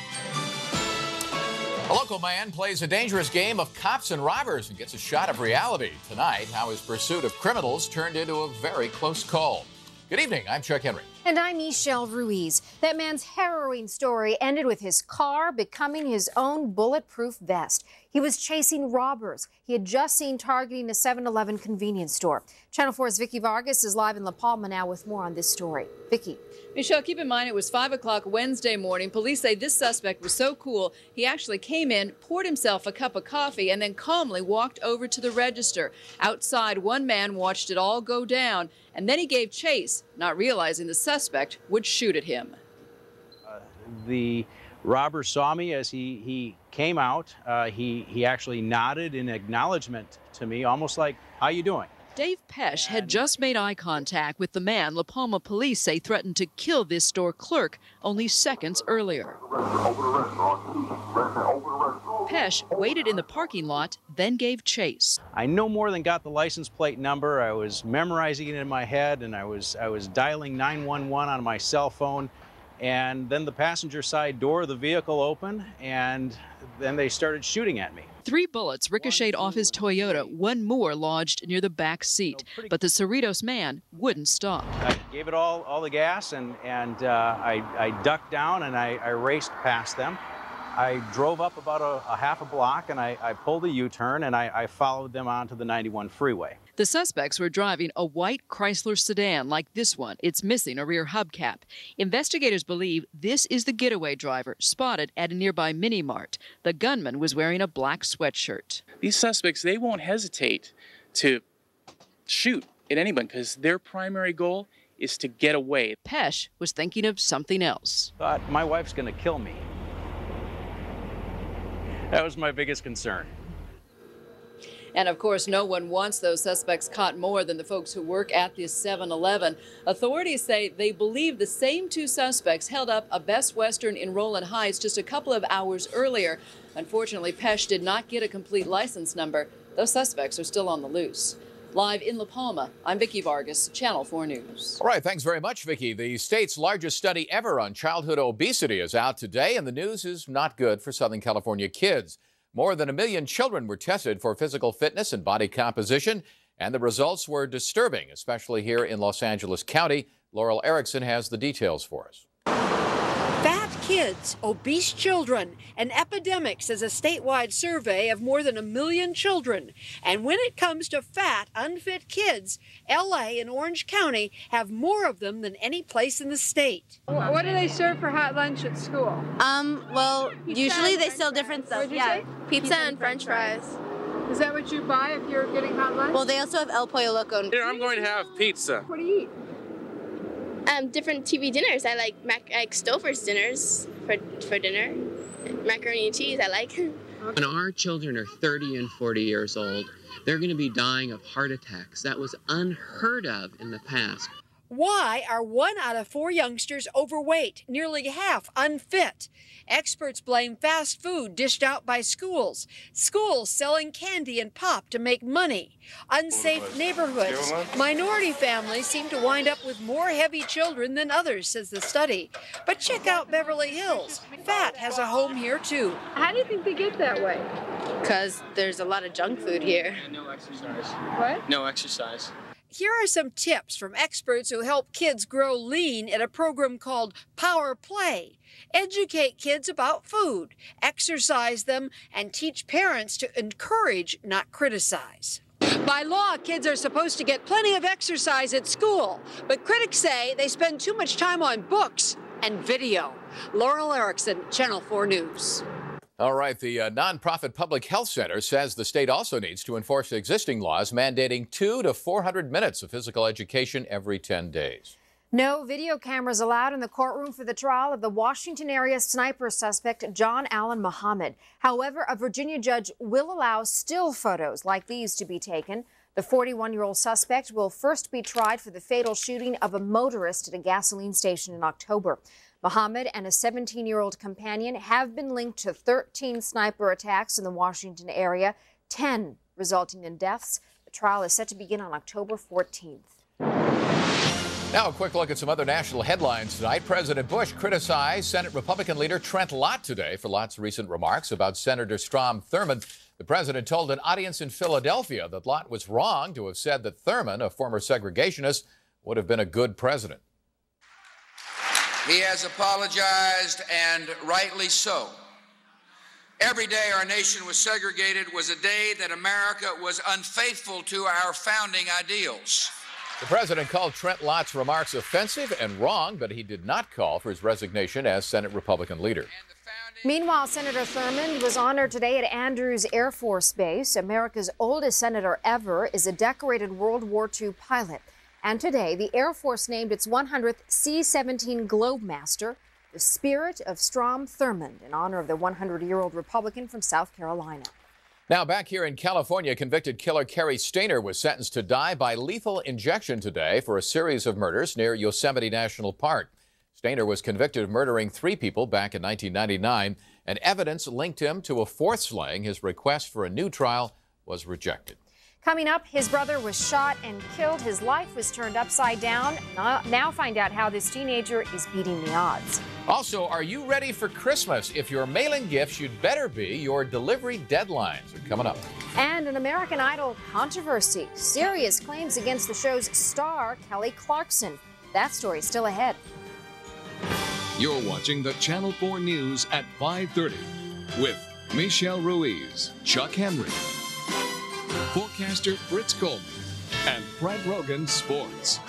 A local man plays a dangerous game of cops and robbers and gets a shot of reality. Tonight, how his pursuit of criminals turned into a very close call. Good evening, I'm Chuck Henry. And I'm Michelle Ruiz. That man's harrowing story ended with his car becoming his own bulletproof vest. He was chasing robbers he had just seen targeting a 7-Eleven convenience store. Channel 4's Vicky Vargas is live in La Palma now with more on this story. Vicky. Michelle, keep in mind it was 5 o'clock Wednesday morning. Police say this suspect was so cool, he actually came in, poured himself a cup of coffee, and then calmly walked over to the register. Outside, one man watched it all go down, and then he gave chase, not realizing the suspect would shoot at him. The robber saw me as he came out. He actually nodded in acknowledgement to me, almost like, "How you doing?" Dave Pesh had just made eye contact with the man La Palma police say threatened to kill this store clerk only seconds earlier. Pesh waited in the parking lot, then gave chase. I no more than got the license plate number. I was memorizing it in my head, and I was dialing 911 on my cell phone. And then the passenger side door of the vehicle opened, and then they started shooting at me. 3 bullets ricocheted off his Toyota, one more lodged near the back seat. But the Cerritos man wouldn't stop. I gave it all the gas, and I ducked down, and I raced past them. I drove up about a half a block, and I pulled a U-turn, and I followed them onto the 91 freeway. The suspects were driving a white Chrysler sedan like this one. It's missing a rear hubcap. Investigators believe this is the getaway driver spotted at a nearby mini-mart. The gunman was wearing a black sweatshirt. These suspects, they won't hesitate to shoot at anyone because their primary goal is to get away. Pesh was thinking of something else. Thought my wife's going to kill me. That was my biggest concern. And of course, no one wants those suspects caught more than the folks who work at this 7-Eleven. Authorities say they believe the same 2 suspects held up a Best Western in Rowland Heights just a couple of hours earlier. Unfortunately, Pesh did not get a complete license number. Those suspects are still on the loose. Live in La Palma, I'm Vicky Vargas, Channel 4 News. All right, thanks very much, Vicky. The state's largest study ever on childhood obesity is out today, and the news is not good for Southern California kids. More than 1 million children were tested for physical fitness and body composition, and the results were disturbing, especially here in Los Angeles County. Laurel Erickson has the details for us. Fat kids, obese children, an epidemic, says a statewide survey of more than 1 million children. And when it comes to fat, unfit kids, L.A. and Orange County have more of them than any place in the state. What do they serve for hot lunch at school? Well, usually they sell different stuff. Yeah, pizza and French fries. Is that what you buy if you're getting hot lunch? Well, they also have El Pollo Loco. Here, I'm going to have pizza. What do you eat? Different TV dinners. I like Stouffer's dinners for dinner. Macaroni and cheese I like. When our children are 30 and 40 years old, they're going to be dying of heart attacks. That was unheard of in the past. Why are 1 out of 4 youngsters overweight, nearly half unfit? Experts blame fast food dished out by schools selling candy and pop to make money, unsafe neighborhoods. Minority families seem to wind up with more heavy children than others, says the study. But check out Beverly Hills. Fat has a home here, too. How do you think they get that way? Because there's a lot of junk food here. And no exercise. What? No exercise. Here are some tips from experts who help kids grow lean at a program called Power Play. Educate kids about food, exercise them, and teach parents to encourage, not criticize. By law, kids are supposed to get plenty of exercise at school, but critics say they spend too much time on books and video. Laurel Erickson, Channel 4 News. All right, the nonprofit Public Health Center says the state also needs to enforce existing laws mandating 200 to 400 minutes of physical education every 10 days. No video cameras allowed in the courtroom for the trial of the Washington area sniper suspect John Allen Muhammad. However, a Virginia judge will allow still photos like these to be taken. The 41-year-old suspect will first be tried for the fatal shooting of a motorist at a gasoline station in October. Muhammad and a 17-year-old companion have been linked to 13 sniper attacks in the Washington area, 10 resulting in deaths. The trial is set to begin on October 14th. Now a quick look at some other national headlines tonight. President Bush criticized Senate Republican leader Trent Lott today for Lott's recent remarks about Senator Strom Thurmond. The president told an audience in Philadelphia that Lott was wrong to have said that Thurmond, a former segregationist, would have been a good president. He has apologized, and rightly so. Every day our nation was segregated was a day that America was unfaithful to our founding ideals. The president called Trent Lott's remarks offensive and wrong, but he did not call for his resignation as Senate Republican leader. Meanwhile, Senator Thurmond was honored today at Andrews Air Force Base. America's oldest senator ever is a decorated World War II pilot. And today, the Air Force named its 100th C-17 Globemaster, the Spirit of Strom Thurmond, in honor of the 100-year-old Republican from South Carolina. Now back here in California, convicted killer Cary Stayner was sentenced to die by lethal injection today for a series of murders near Yosemite National Park. Stayner was convicted of murdering 3 people back in 1999, and evidence linked him to a 4th slaying. His request for a new trial was rejected. Coming up, his brother was shot and killed. His life was turned upside down. Now find out how this teenager is beating the odds. Also, are you ready for Christmas? If you're mailing gifts, you'd better be. Your delivery deadlines are coming up. And an American Idol controversy. Serious claims against the show's star, Kelly Clarkson. That story's still ahead. You're watching the Channel 4 News at 5:30 with Michelle Ruiz, Chuck Henry, forecaster Fritz Coleman, and Brad Rogan Sports.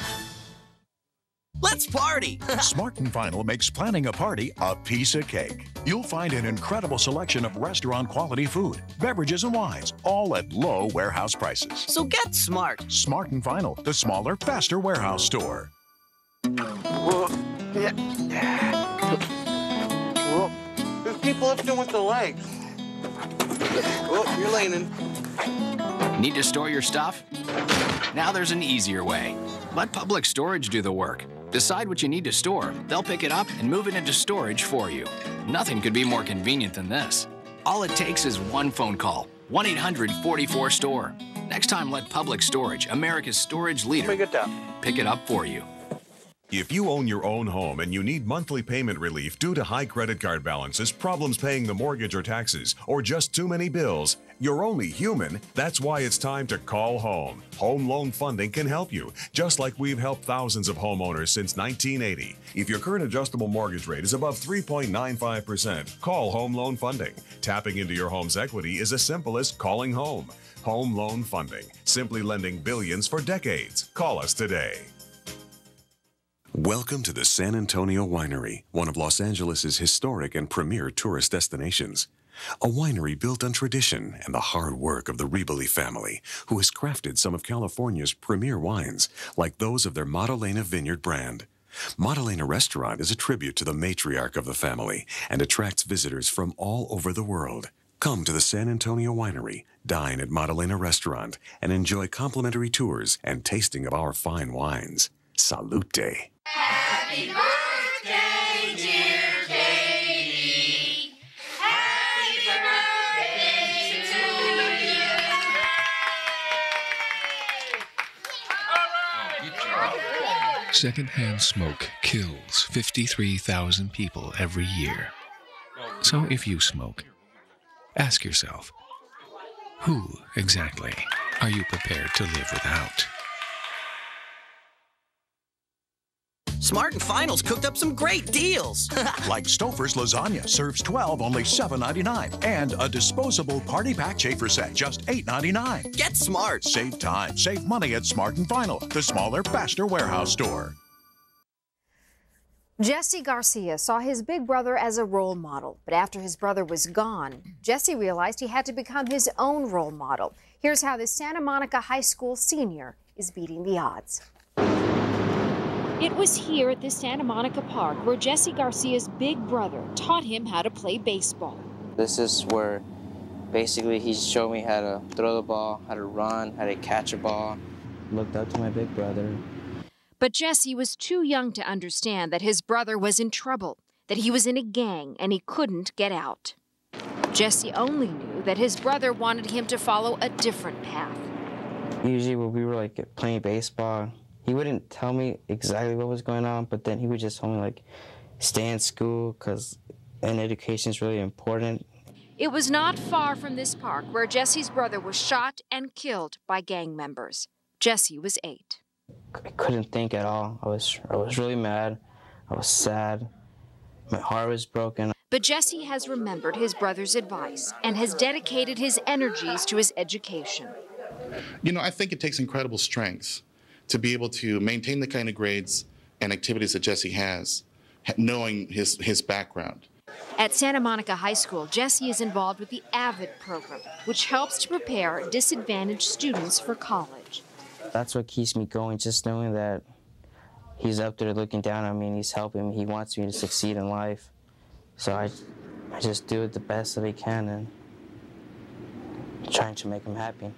Let's party! Smart & Final makes planning a party a piece of cake. You'll find an incredible selection of restaurant-quality food, beverages, and wines, all at low warehouse prices. So get smart. Smart & Final, the smaller, faster warehouse store. Whoa. There's people lifting with the legs. Oh, you're leaning. Need to store your stuff? Now there's an easier way. Let Public Storage do the work. Decide what you need to store. They'll pick it up and move it into storage for you. Nothing could be more convenient than this. All it takes is one phone call. 1-800-44-STORE. Next time, let Public Storage, America's storage leader, pick it up for you. If you own your own home and you need monthly payment relief due to high credit card balances, problems paying the mortgage or taxes, or just too many bills, you're only human. That's why it's time to call home. Home loan funding can help you, just like we've helped thousands of homeowners since 1980. If your current adjustable mortgage rate is above 3.95%, call Home Loan Funding. Tapping into your home's equity is as simple as calling home. Home Loan Funding, simply lending billions for decades. Call us today. Welcome to the San Antonio Winery, one of Los Angeles' historic and premier tourist destinations. A winery built on tradition and the hard work of the Riboli family, who has crafted some of California's premier wines, like those of their Madalena Vineyard brand. Madalena Restaurant is a tribute to the matriarch of the family and attracts visitors from all over the world. Come to the San Antonio Winery, dine at Madalena Restaurant, and enjoy complimentary tours and tasting of our fine wines. Salute! Happy birthday, dear Katie. Happy birthday to you. Secondhand smoke kills 53,000 people every year. So if you smoke, ask yourself, who exactly are you prepared to live without? Smart & Final's cooked up some great deals. Like Stouffer's lasagna serves 12, only $7.99. And a disposable party pack chafer set, just $8.99. Get smart. Save time, save money at Smart & Final, the smaller, faster warehouse store. Jesse Garcia saw his big brother as a role model, but after his brother was gone, Jesse realized he had to become his own role model. Here's how this Santa Monica High School senior is beating the odds. It was here at the Santa Monica Park where Jesse Garcia's big brother taught him how to play baseball. This is where basically he showed me how to throw the ball, how to run, how to catch a ball. Looked up to my big brother. But Jesse was too young to understand that his brother was in trouble, that he was in a gang and he couldn't get out. Jesse only knew that his brother wanted him to follow a different path. Usually when we were playing baseball, he wouldn't tell me exactly what was going on, but then he would just tell me stay in school because education is really important. It was not far from this park where Jesse's brother was shot and killed by gang members. Jesse was 8. I couldn't think at all. I was really mad. I was sad. My heart was broken. But Jesse has remembered his brother's advice and has dedicated his energies to his education. You know, I think it takes incredible strength to be able to maintain the kind of grades and activities that Jesse has, knowing his background. At Santa Monica High School, Jesse is involved with the AVID program, which helps to prepare disadvantaged students for college. That's what keeps me going, just knowing that he's up there looking down on me and he's helping me. He wants me to succeed in life. So I just do it the best that I can and trying to make him happy.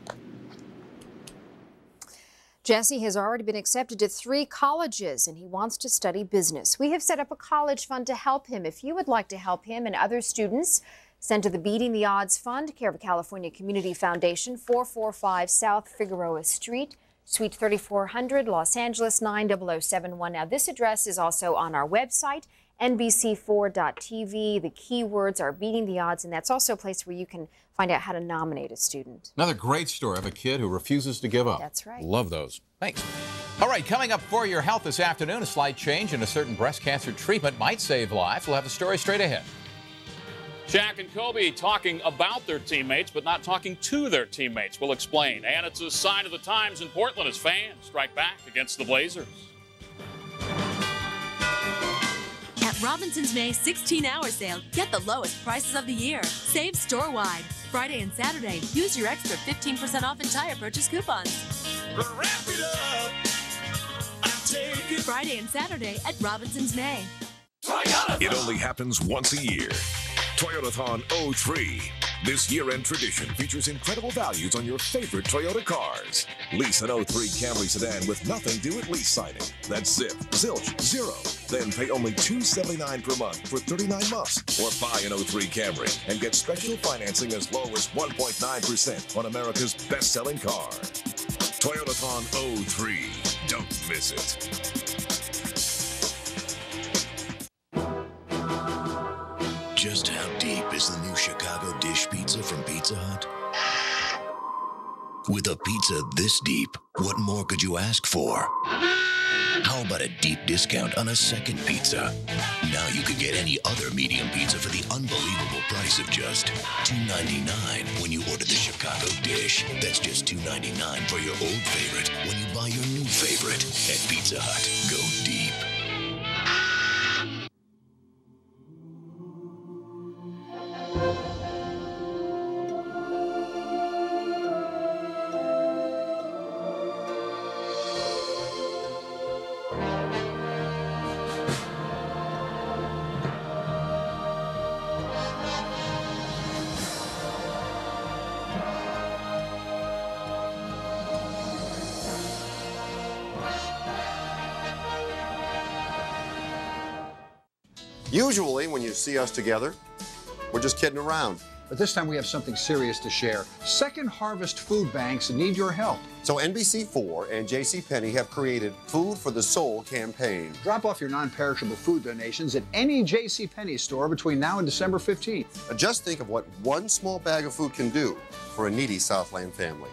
Jesse has already been accepted to 3 colleges and he wants to study business. We have set up a college fund to help him. If you would like to help him and other students, send to the Beating the Odds Fund, care of California Community Foundation, 445 South Figueroa Street, Suite 3400, Los Angeles 90071. Now, this address is also on our website, NBC4.tv. The keywords are Beating the Odds, and that's also a place where you can find out how to nominate a student. Another great story of a kid who refuses to give up. That's right. Love those. Thanks. All right, coming up for your health this afternoon, a slight change in a certain breast cancer treatment might save lives. We'll have the story straight ahead. Shaq and Kobe talking about their teammates, but not talking to their teammates. We'll explain. And it's a sign of the times in Portland as fans strike back against the Blazers. At Robinson's May 16-hour sale, get the lowest prices of the year. Save store-wide. Friday and Saturday, use your extra 15% off entire purchase coupons. Friday and Saturday at Robinson's May. It only happens once a year. Toyotathon 03. This year-end tradition features incredible values on your favorite Toyota cars. Lease an 03 Camry sedan with nothing due at lease signing. That's zip, zilch, zero. Then pay only $279 per month for 39 months. Or buy an 03 Camry and get special financing as low as 1.9% on America's best-selling car. Toyotathon 03. Don't miss it. Pizza Hut? With a pizza this deep, what more could you ask for? How about a deep discount on a second pizza? Now you can get any other medium pizza for the unbelievable price of just $2.99 when you order the Chicago dish. That's just $2.99 for your old favorite when you buy your new favorite at Pizza Hut. Go deep. Usually, when you see us together, we're just kidding around. But this time we have something serious to share. Second Harvest food banks need your help. So NBC4 and JCPenney have created Food for the Soul campaign. Drop off your non-perishable food donations at any JCPenney store between now and December 15th. Just think of what one small bag of food can do for a needy Southland family.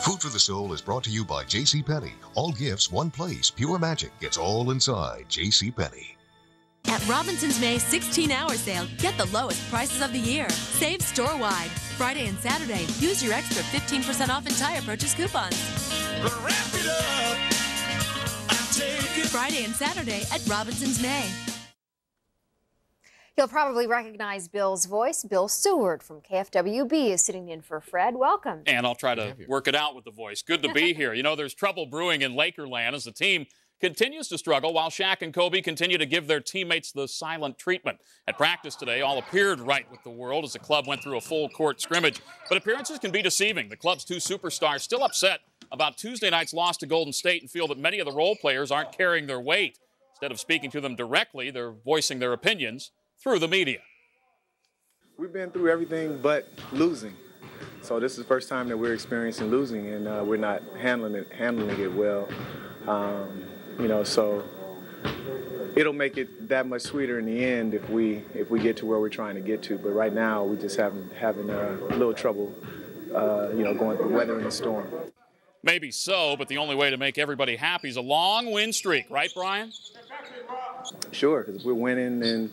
Food for the Soul is brought to you by JCPenney. All gifts, one place. Pure magic. It's all inside JCPenney. At Robinson's May 16-hour sale, get the lowest prices of the year. Save store-wide. Friday and Saturday, use your extra 15% off entire purchase coupons. Wrap it up. I take it. Friday and Saturday at Robinson's May. You'll probably recognize Bill's voice. Bill Seward from KFWB is sitting in for Fred. Welcome. And I'll try to work it out with the voice. Good to be here. You know, there's trouble brewing in Lakerland as the team continues to struggle while Shaq and Kobe continue to give their teammates the silent treatment. At practice today, all appeared right with the world as the club went through a full-court scrimmage. But appearances can be deceiving. The club's two superstars still upset about Tuesday night's loss to Golden State and feel that many of the role players aren't carrying their weight. Instead of speaking to them directly, they're voicing their opinions through the media. We've been through everything but losing. So this is the first time that we're experiencing losing, and we're not handling it well. You know, so it'll make it that much sweeter in the end if we get to where we're trying to get to. But right now, we just having a little trouble, you know, going through weathering the storm. Maybe so, but the only way to make everybody happy is a long win streak, right, Brian? Sure, because if we're winning, then,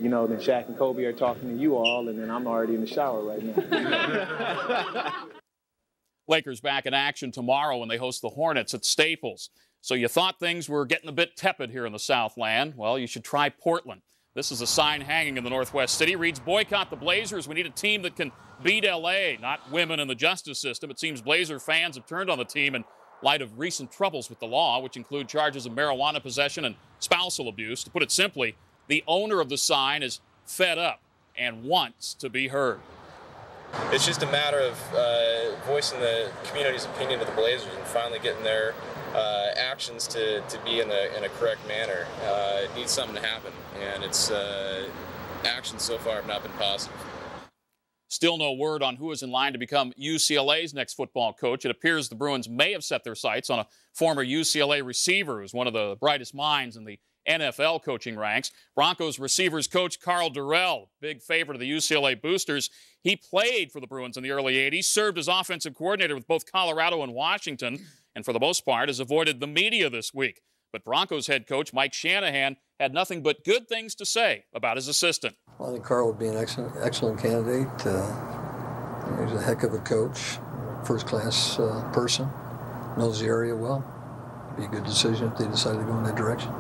you know, then Shaq and Kobe are talking to you all, and then I'm already in the shower right now. Lakers back in action tomorrow when they host the Hornets at Staples. So you thought things were getting a bit tepid here in the Southland. Well, you should try Portland. This is a sign hanging in the Northwest City. Reads, boycott the Blazers. We need a team that can beat L.A., not women in the justice system. It seems Blazer fans have turned on the team in light of recent troubles with the law, which include charges of marijuana possession and spousal abuse. To put it simply, the owner of the sign is fed up and wants to be heard. It's just a matter of voicing the community's opinion to the Blazers and finally getting their actions to be in a correct manner. It needs something to happen, and its actions so far have not been positive. Still no word on who is in line to become UCLA's next football coach. It appears the Bruins may have set their sights on a former UCLA receiver who's one of the brightest minds in the NFL coaching ranks. Broncos receivers coach Carl Durrell, big favorite of the UCLA Boosters. He played for the Bruins in the early 80s, served as offensive coordinator with both Colorado and Washington, and for the most part has avoided the media this week. But Broncos head coach Mike Shanahan had nothing but good things to say about his assistant. Well, I think Carl would be an excellent candidate. He's a heck of a coach, first-class person, knows the area well. It'd be a good decision if they decided to go in that direction.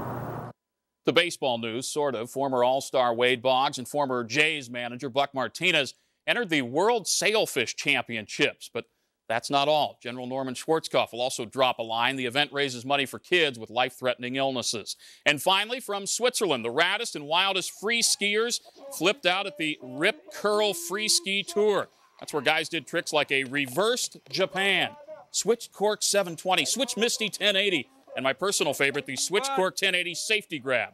The baseball news, sort of. Former All-Star Wade Boggs and former Jays manager Buck Martinez entered the World Sailfish Championships, but that's not all. General Norman Schwarzkopf will also drop a line. The event raises money for kids with life-threatening illnesses. And finally, from Switzerland, the raddest and wildest free skiers flipped out at the Rip Curl Free Ski Tour. That's where guys did tricks like a reversed Japan, switch cork 720, switch Misty 1080, and my personal favorite, the switch cork 1080 safety grab.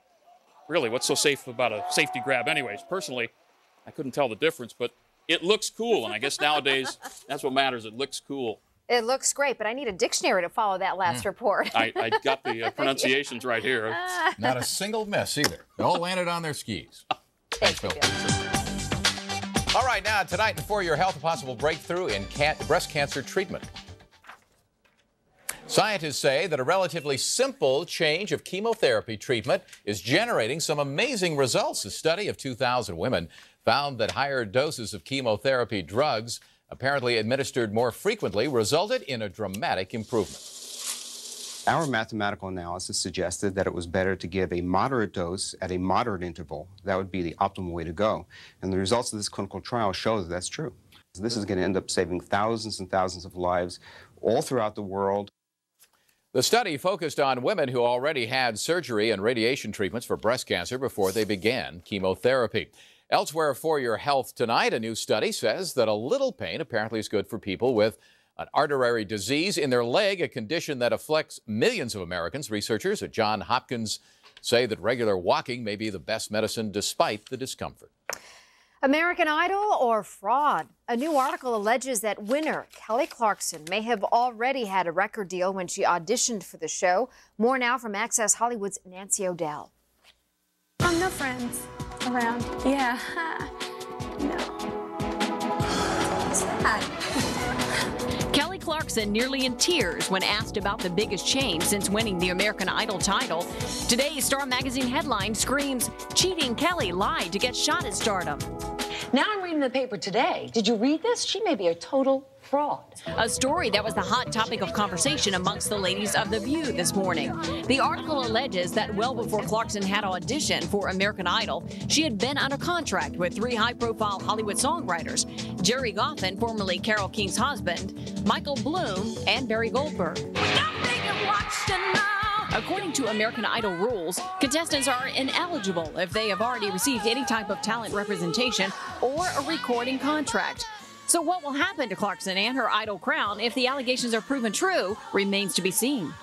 Really, what's so safe about a safety grab anyways? Personally, I couldn't tell the difference, but it looks cool, and I guess nowadays that's what matters. It looks cool. It looks great, but I need a dictionary to follow that last report. I got the pronunciations right here. Not a single miss either. They all landed on their skis. Thanks, Bill. All right, now, tonight and for your health, a possible breakthrough in breast cancer treatment. Scientists say that a relatively simple change of chemotherapy treatment is generating some amazing results. A study of 2,000 women found that higher doses of chemotherapy drugs, apparently administered more frequently, resulted in a dramatic improvement. Our mathematical analysis suggested that it was better to give a moderate dose at a moderate interval. That would be the optimal way to go. And the results of this clinical trial show that that's true. This is going to end up saving thousands and thousands of lives all throughout the world. The study focused on women who already had surgery and radiation treatments for breast cancer before they began chemotherapy. Elsewhere for your health tonight, a new study says that a little pain apparently is good for people with an arterial disease in their leg, a condition that afflicts millions of Americans. Researchers at Johns Hopkins say that regular walking may be the best medicine despite the discomfort. American Idol or fraud? A new article alleges that winner Kelly Clarkson may have already had a record deal when she auditioned for the show. More now from Access Hollywood's Nancy O'Dell. No friends around. Yeah. No. Sad. Kelly Clarkson nearly in tears when asked about the biggest change since winning the American Idol title. Today's Star Magazine headline screams, "Cheating Kelly lied to get shot at stardom." Now I'm reading the paper today. Did you read this? She may be a total fraud. A story that was the hot topic of conversation amongst the ladies of The View this morning. The article alleges that well before Clarkson had auditioned for American Idol, she had been under contract with 3 high-profile Hollywood songwriters, Jerry Goffin, formerly Carole King's husband, Michael Bloom, and Barry Goldberg. According to American Idol rules, contestants are ineligible if they have already received any type of talent representation or a recording contract. So what will happen to Clarkson and her Idol crown if the allegations are proven true remains to be seen.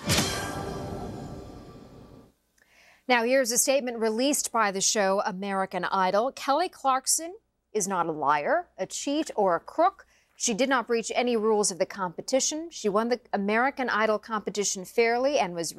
Now here's a statement released by the show American Idol. Kelly Clarkson is not a liar, a cheat, or a crook. She did not breach any rules of the competition. She won the American Idol competition fairly and was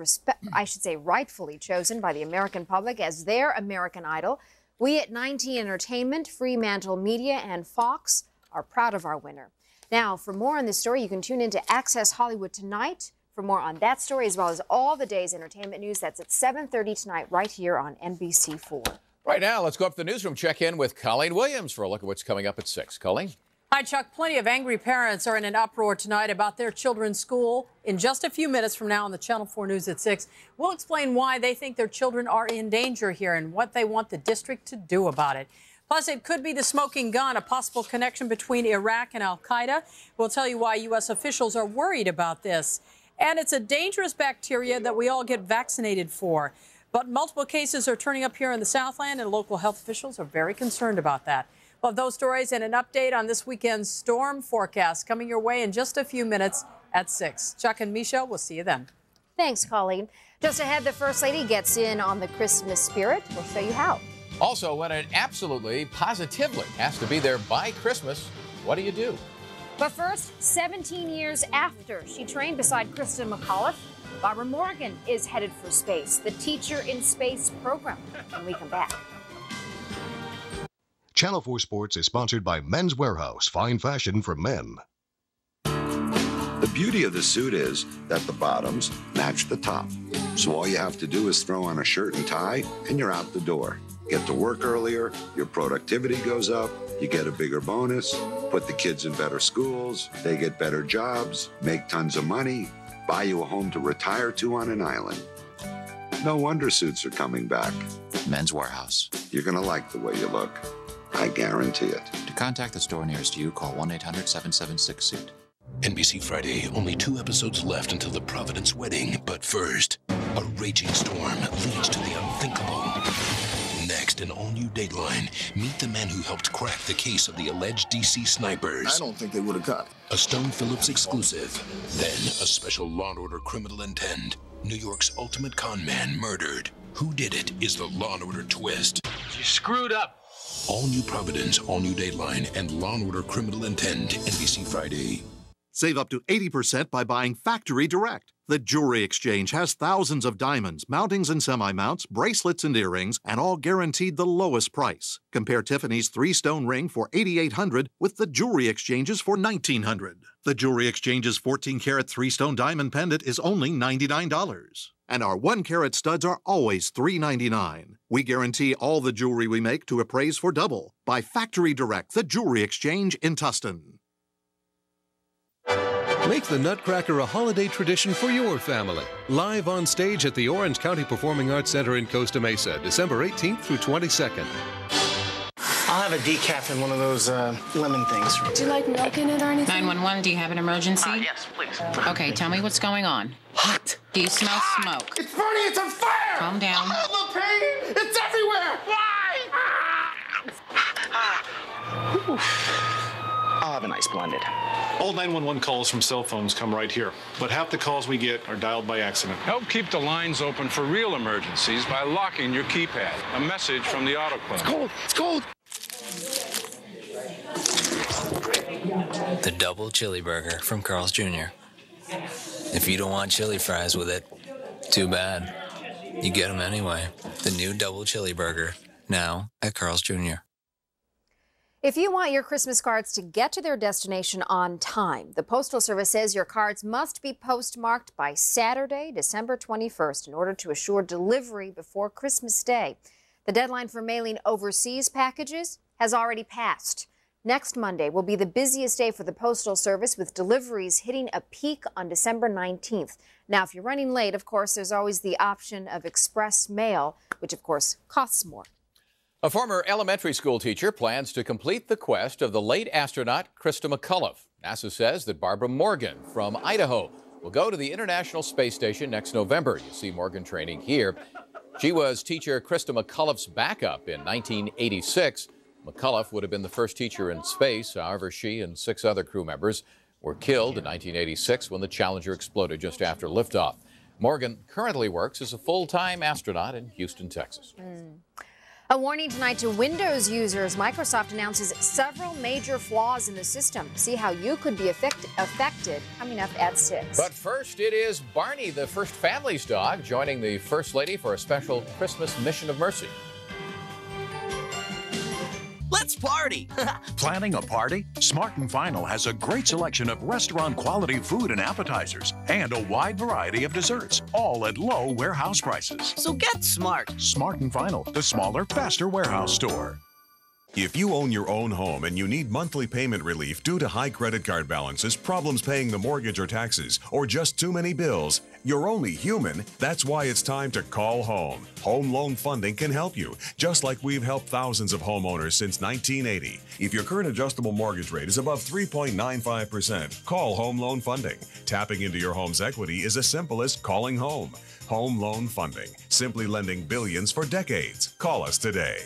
rightfully chosen by the American public as their American Idol. We at 90 Entertainment, Fremantle Media, and Fox are proud of our winner. Now, for more on this story, you can tune in to Access Hollywood tonight for more on that story, as well as all the day's entertainment news. That's at 7:30 tonight, right here on NBC4. Right now, let's go up to the newsroom, check in with Colleen Williams for a look at what's coming up at 6. Colleen? Hi, Chuck. Plenty of angry parents are in an uproar tonight about their children's school. In just a few minutes from now on the Channel 4 News at 6, we'll explain why they think their children are in danger here and what they want the district to do about it. Plus, it could be the smoking gun, a possible connection between Iraq and al-Qaeda. We'll tell you why U.S. officials are worried about this. And it's a dangerous bacteria that we all get vaccinated for. But multiple cases are turning up here in the Southland, and local health officials are very concerned about that. Well, those stories and an update on this weekend's storm forecast coming your way in just a few minutes at 6. Chuck and Misha, we'll see you then. Thanks, Colleen. Just ahead, the First Lady gets in on the Christmas spirit. We'll show you how. Also, when it absolutely, positively has to be there by Christmas, what do you do? But first, 17 years after she trained beside Kristen McAuliffe, Barbara Morgan is headed for space, the Teacher in Space program, when we come back. Channel 4 Sports is sponsored by Men's Warehouse, fine fashion for men. The beauty of the suit is that the bottoms match the top. So all you have to do is throw on a shirt and tie, and you're out the door. Get to work earlier, your productivity goes up, you get a bigger bonus, put the kids in better schools, they get better jobs, make tons of money, buy you a home to retire to on an island. No wonder suits are coming back. Men's Warehouse. You're going to like the way you look. I guarantee it. To contact the store nearest you, call 1-800-776-SUIT. NBC Friday, only 2 episodes left until the Providence wedding. But first, a raging storm leads to the unthinkable. Next, an all-new Dateline. Meet the man who helped crack the case of the alleged DC snipers. I don't think they would have caught it. A Stone Phillips exclusive. Then, a special Law & Order Criminal Intent. New York's ultimate con man murdered. Who did it is the Law & Order twist. You screwed up. All new Providence, all new Dateline, and Law & Order Criminal Intent. NBC Friday. Save up to 80% by buying factory direct. The Jewelry Exchange has thousands of diamonds, mountings and semi-mounts, bracelets and earrings, and all guaranteed the lowest price. Compare Tiffany's 3-stone ring for $8,800 with the Jewelry Exchange's for $1,900. The Jewelry Exchange's 14-karat 3-stone diamond pendant is only $99. And our 1-carat studs are always $399. We guarantee all the jewelry we make to appraise for double. Buy factory direct, the Jewelry Exchange in Tustin. Make the Nutcracker a holiday tradition for your family. Live on stage at the Orange County Performing Arts Center in Costa Mesa, December 18th through 22nd. I'll have a decaf and one of those lemon things. Do you like milk in it or anything? 911, do you have an emergency? Yes, please. Okay, tell me what's going on. Hot. Do you smell smoke? It's burning, it's on fire! Calm down. Oh, the pain! It's everywhere! Why? I'll have an ice blended. All 911 calls from cell phones come right here, but half the calls we get are dialed by accident. Help keep the lines open for real emergencies by locking your keypad. A message from the auto club. It's cold. It's cold. The double chili burger from Carl's Jr. If you don't want chili fries with it, too bad. You get them anyway. The new double chili burger, now at Carl's Jr. If you want your Christmas cards to get to their destination on time, the Postal Service says your cards must be postmarked by Saturday, December 21st in order to assure delivery before Christmas Day. The deadline for mailing overseas packages has already passed. Next Monday will be the busiest day for the Postal Service, with deliveries hitting a peak on December 19th. Now, if you're running late, of course, there's always the option of express mail, which, of course, costs more. A former elementary school teacher plans to complete the quest of the late astronaut Krista McCullough. NASA says that Barbara Morgan from Idaho will go to the International Space Station next November. You see Morgan training here. She was teacher Krista McCullough's backup in 1986. McCullough would have been the first teacher in space. However, she and 6 other crew members were killed in 1986 when the Challenger exploded just after liftoff. Morgan currently works as a full-time astronaut in Houston, Texas. A warning tonight to Windows users. Microsoft announces several major flaws in the system. See how you could be affected coming up at 6. But first, it is Barney, the First Family's dog, joining the First Lady for a special Christmas Mission of Mercy. Let's party! Planning a party? Smart & Final has a great selection of restaurant-quality food and appetizers and a wide variety of desserts, all at low warehouse prices. So get smart. Smart & Final, the smaller, faster warehouse store. If you own your own home and you need monthly payment relief due to high credit card balances, problems paying the mortgage or taxes, or just too many bills, you're only human. That's why it's time to call home. Home loan funding can help you, just like we've helped thousands of homeowners since 1980. If your current adjustable mortgage rate is above 3.95%, call Home Loan Funding. Tapping into your home's equity is as simple as calling home. Home Loan Funding, simply lending billions for decades. Call us today.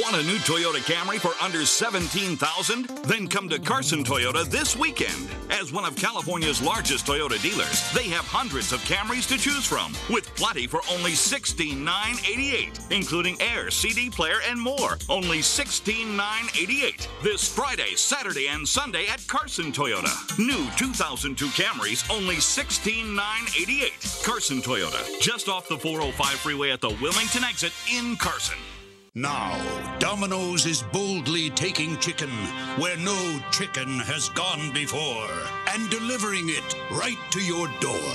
Want a new Toyota Camry for under $17,000? Then come to Carson Toyota this weekend. As one of California's largest Toyota dealers, they have hundreds of Camrys to choose from, with plenty for only $16,988, including air, CD player, and more. Only $16,988. This Friday, Saturday, and Sunday at Carson Toyota. New 2002 Camrys, only $16,988. Carson Toyota, just off the 405 freeway at the Wilmington exit in Carson. Now, Domino's is boldly taking chicken where no chicken has gone before and delivering it right to your door.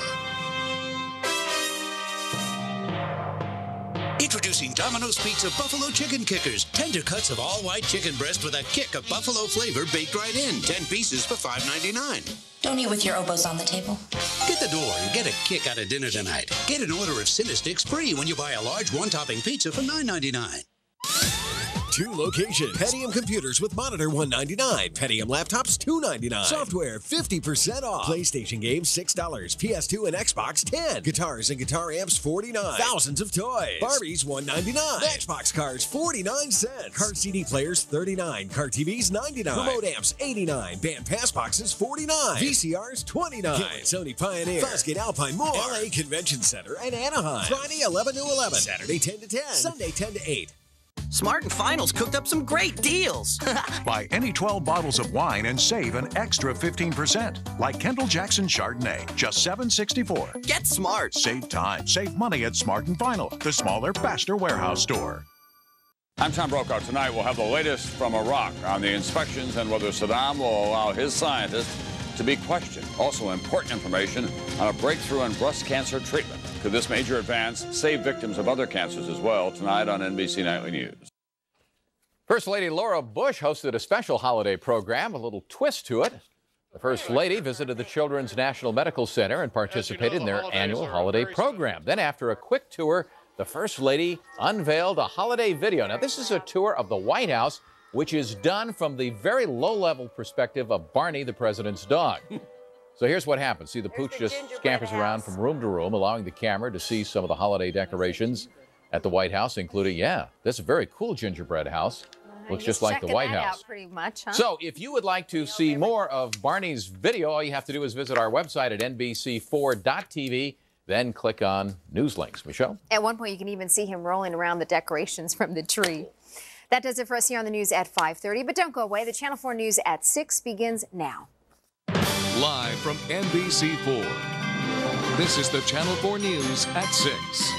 Introducing Domino's Pizza Buffalo Chicken Kickers. Tender cuts of all-white chicken breast with a kick of buffalo flavor baked right in. 10 pieces for $5.99. Don't eat with your oboes on the table. Get the door and get a kick out of dinner tonight. Get an order of Cinesticks free when you buy a large one-topping pizza for $9.99. 2 locations. Pentium computers with monitor $199. Pentium laptops $299. Software 50% off. PlayStation games $6. PS2 and Xbox $10. Guitars and guitar amps $49. Thousands of toys. Barbies $199. Xbox cards 49 cents. Car CD players $39. Car TVs $99. Remote amps $89. Band pass boxes $49. VCRs $29. Get Sony Pioneer. Fosgate Alpine more. LA Convention Center and Anaheim. Friday 11 to 11. Saturday 10 to 10. Sunday 10 to 8. Smart and Final's cooked up some great deals. Buy any 12 bottles of wine and save an extra 15%. Like Kendall Jackson Chardonnay, just $7.64. Get smart. Save time, save money at Smart and Final, the smaller, faster warehouse store. I'm Tom Brokaw. Tonight we'll have the latest from Iraq on the inspections and whether Saddam will allow his scientists to be questioned. Also important information on a breakthrough in breast cancer treatment. Could this major advance save victims of other cancers as well? Tonight on NBC Nightly News. First Lady Laura Bush hosted a special holiday program, a little twist to it. The First Lady visited the Children's National Medical Center and participated in their annual holiday program. Then after a quick tour, the First Lady unveiled a holiday video. Now this is a tour of the White House, which is done from the very low-level perspective of Barney, the president's dog. So here's what happens. See, the pooch just scampers around from room to room, allowing the camera to see some of the holiday decorations at the White House, including, this is a very cool gingerbread house. Looks just like the White House. Out pretty much, huh? So if you would like to see more of Barney's video, all you have to do is visit our website at NBC4.tv, then click on news links. Michelle? At one point, you can even see him rolling around the decorations from the tree. That does it for us here on the news at 5:30. But don't go away. The Channel 4 News at 6 begins now. Live from NBC4, this is the Channel 4 News at 6.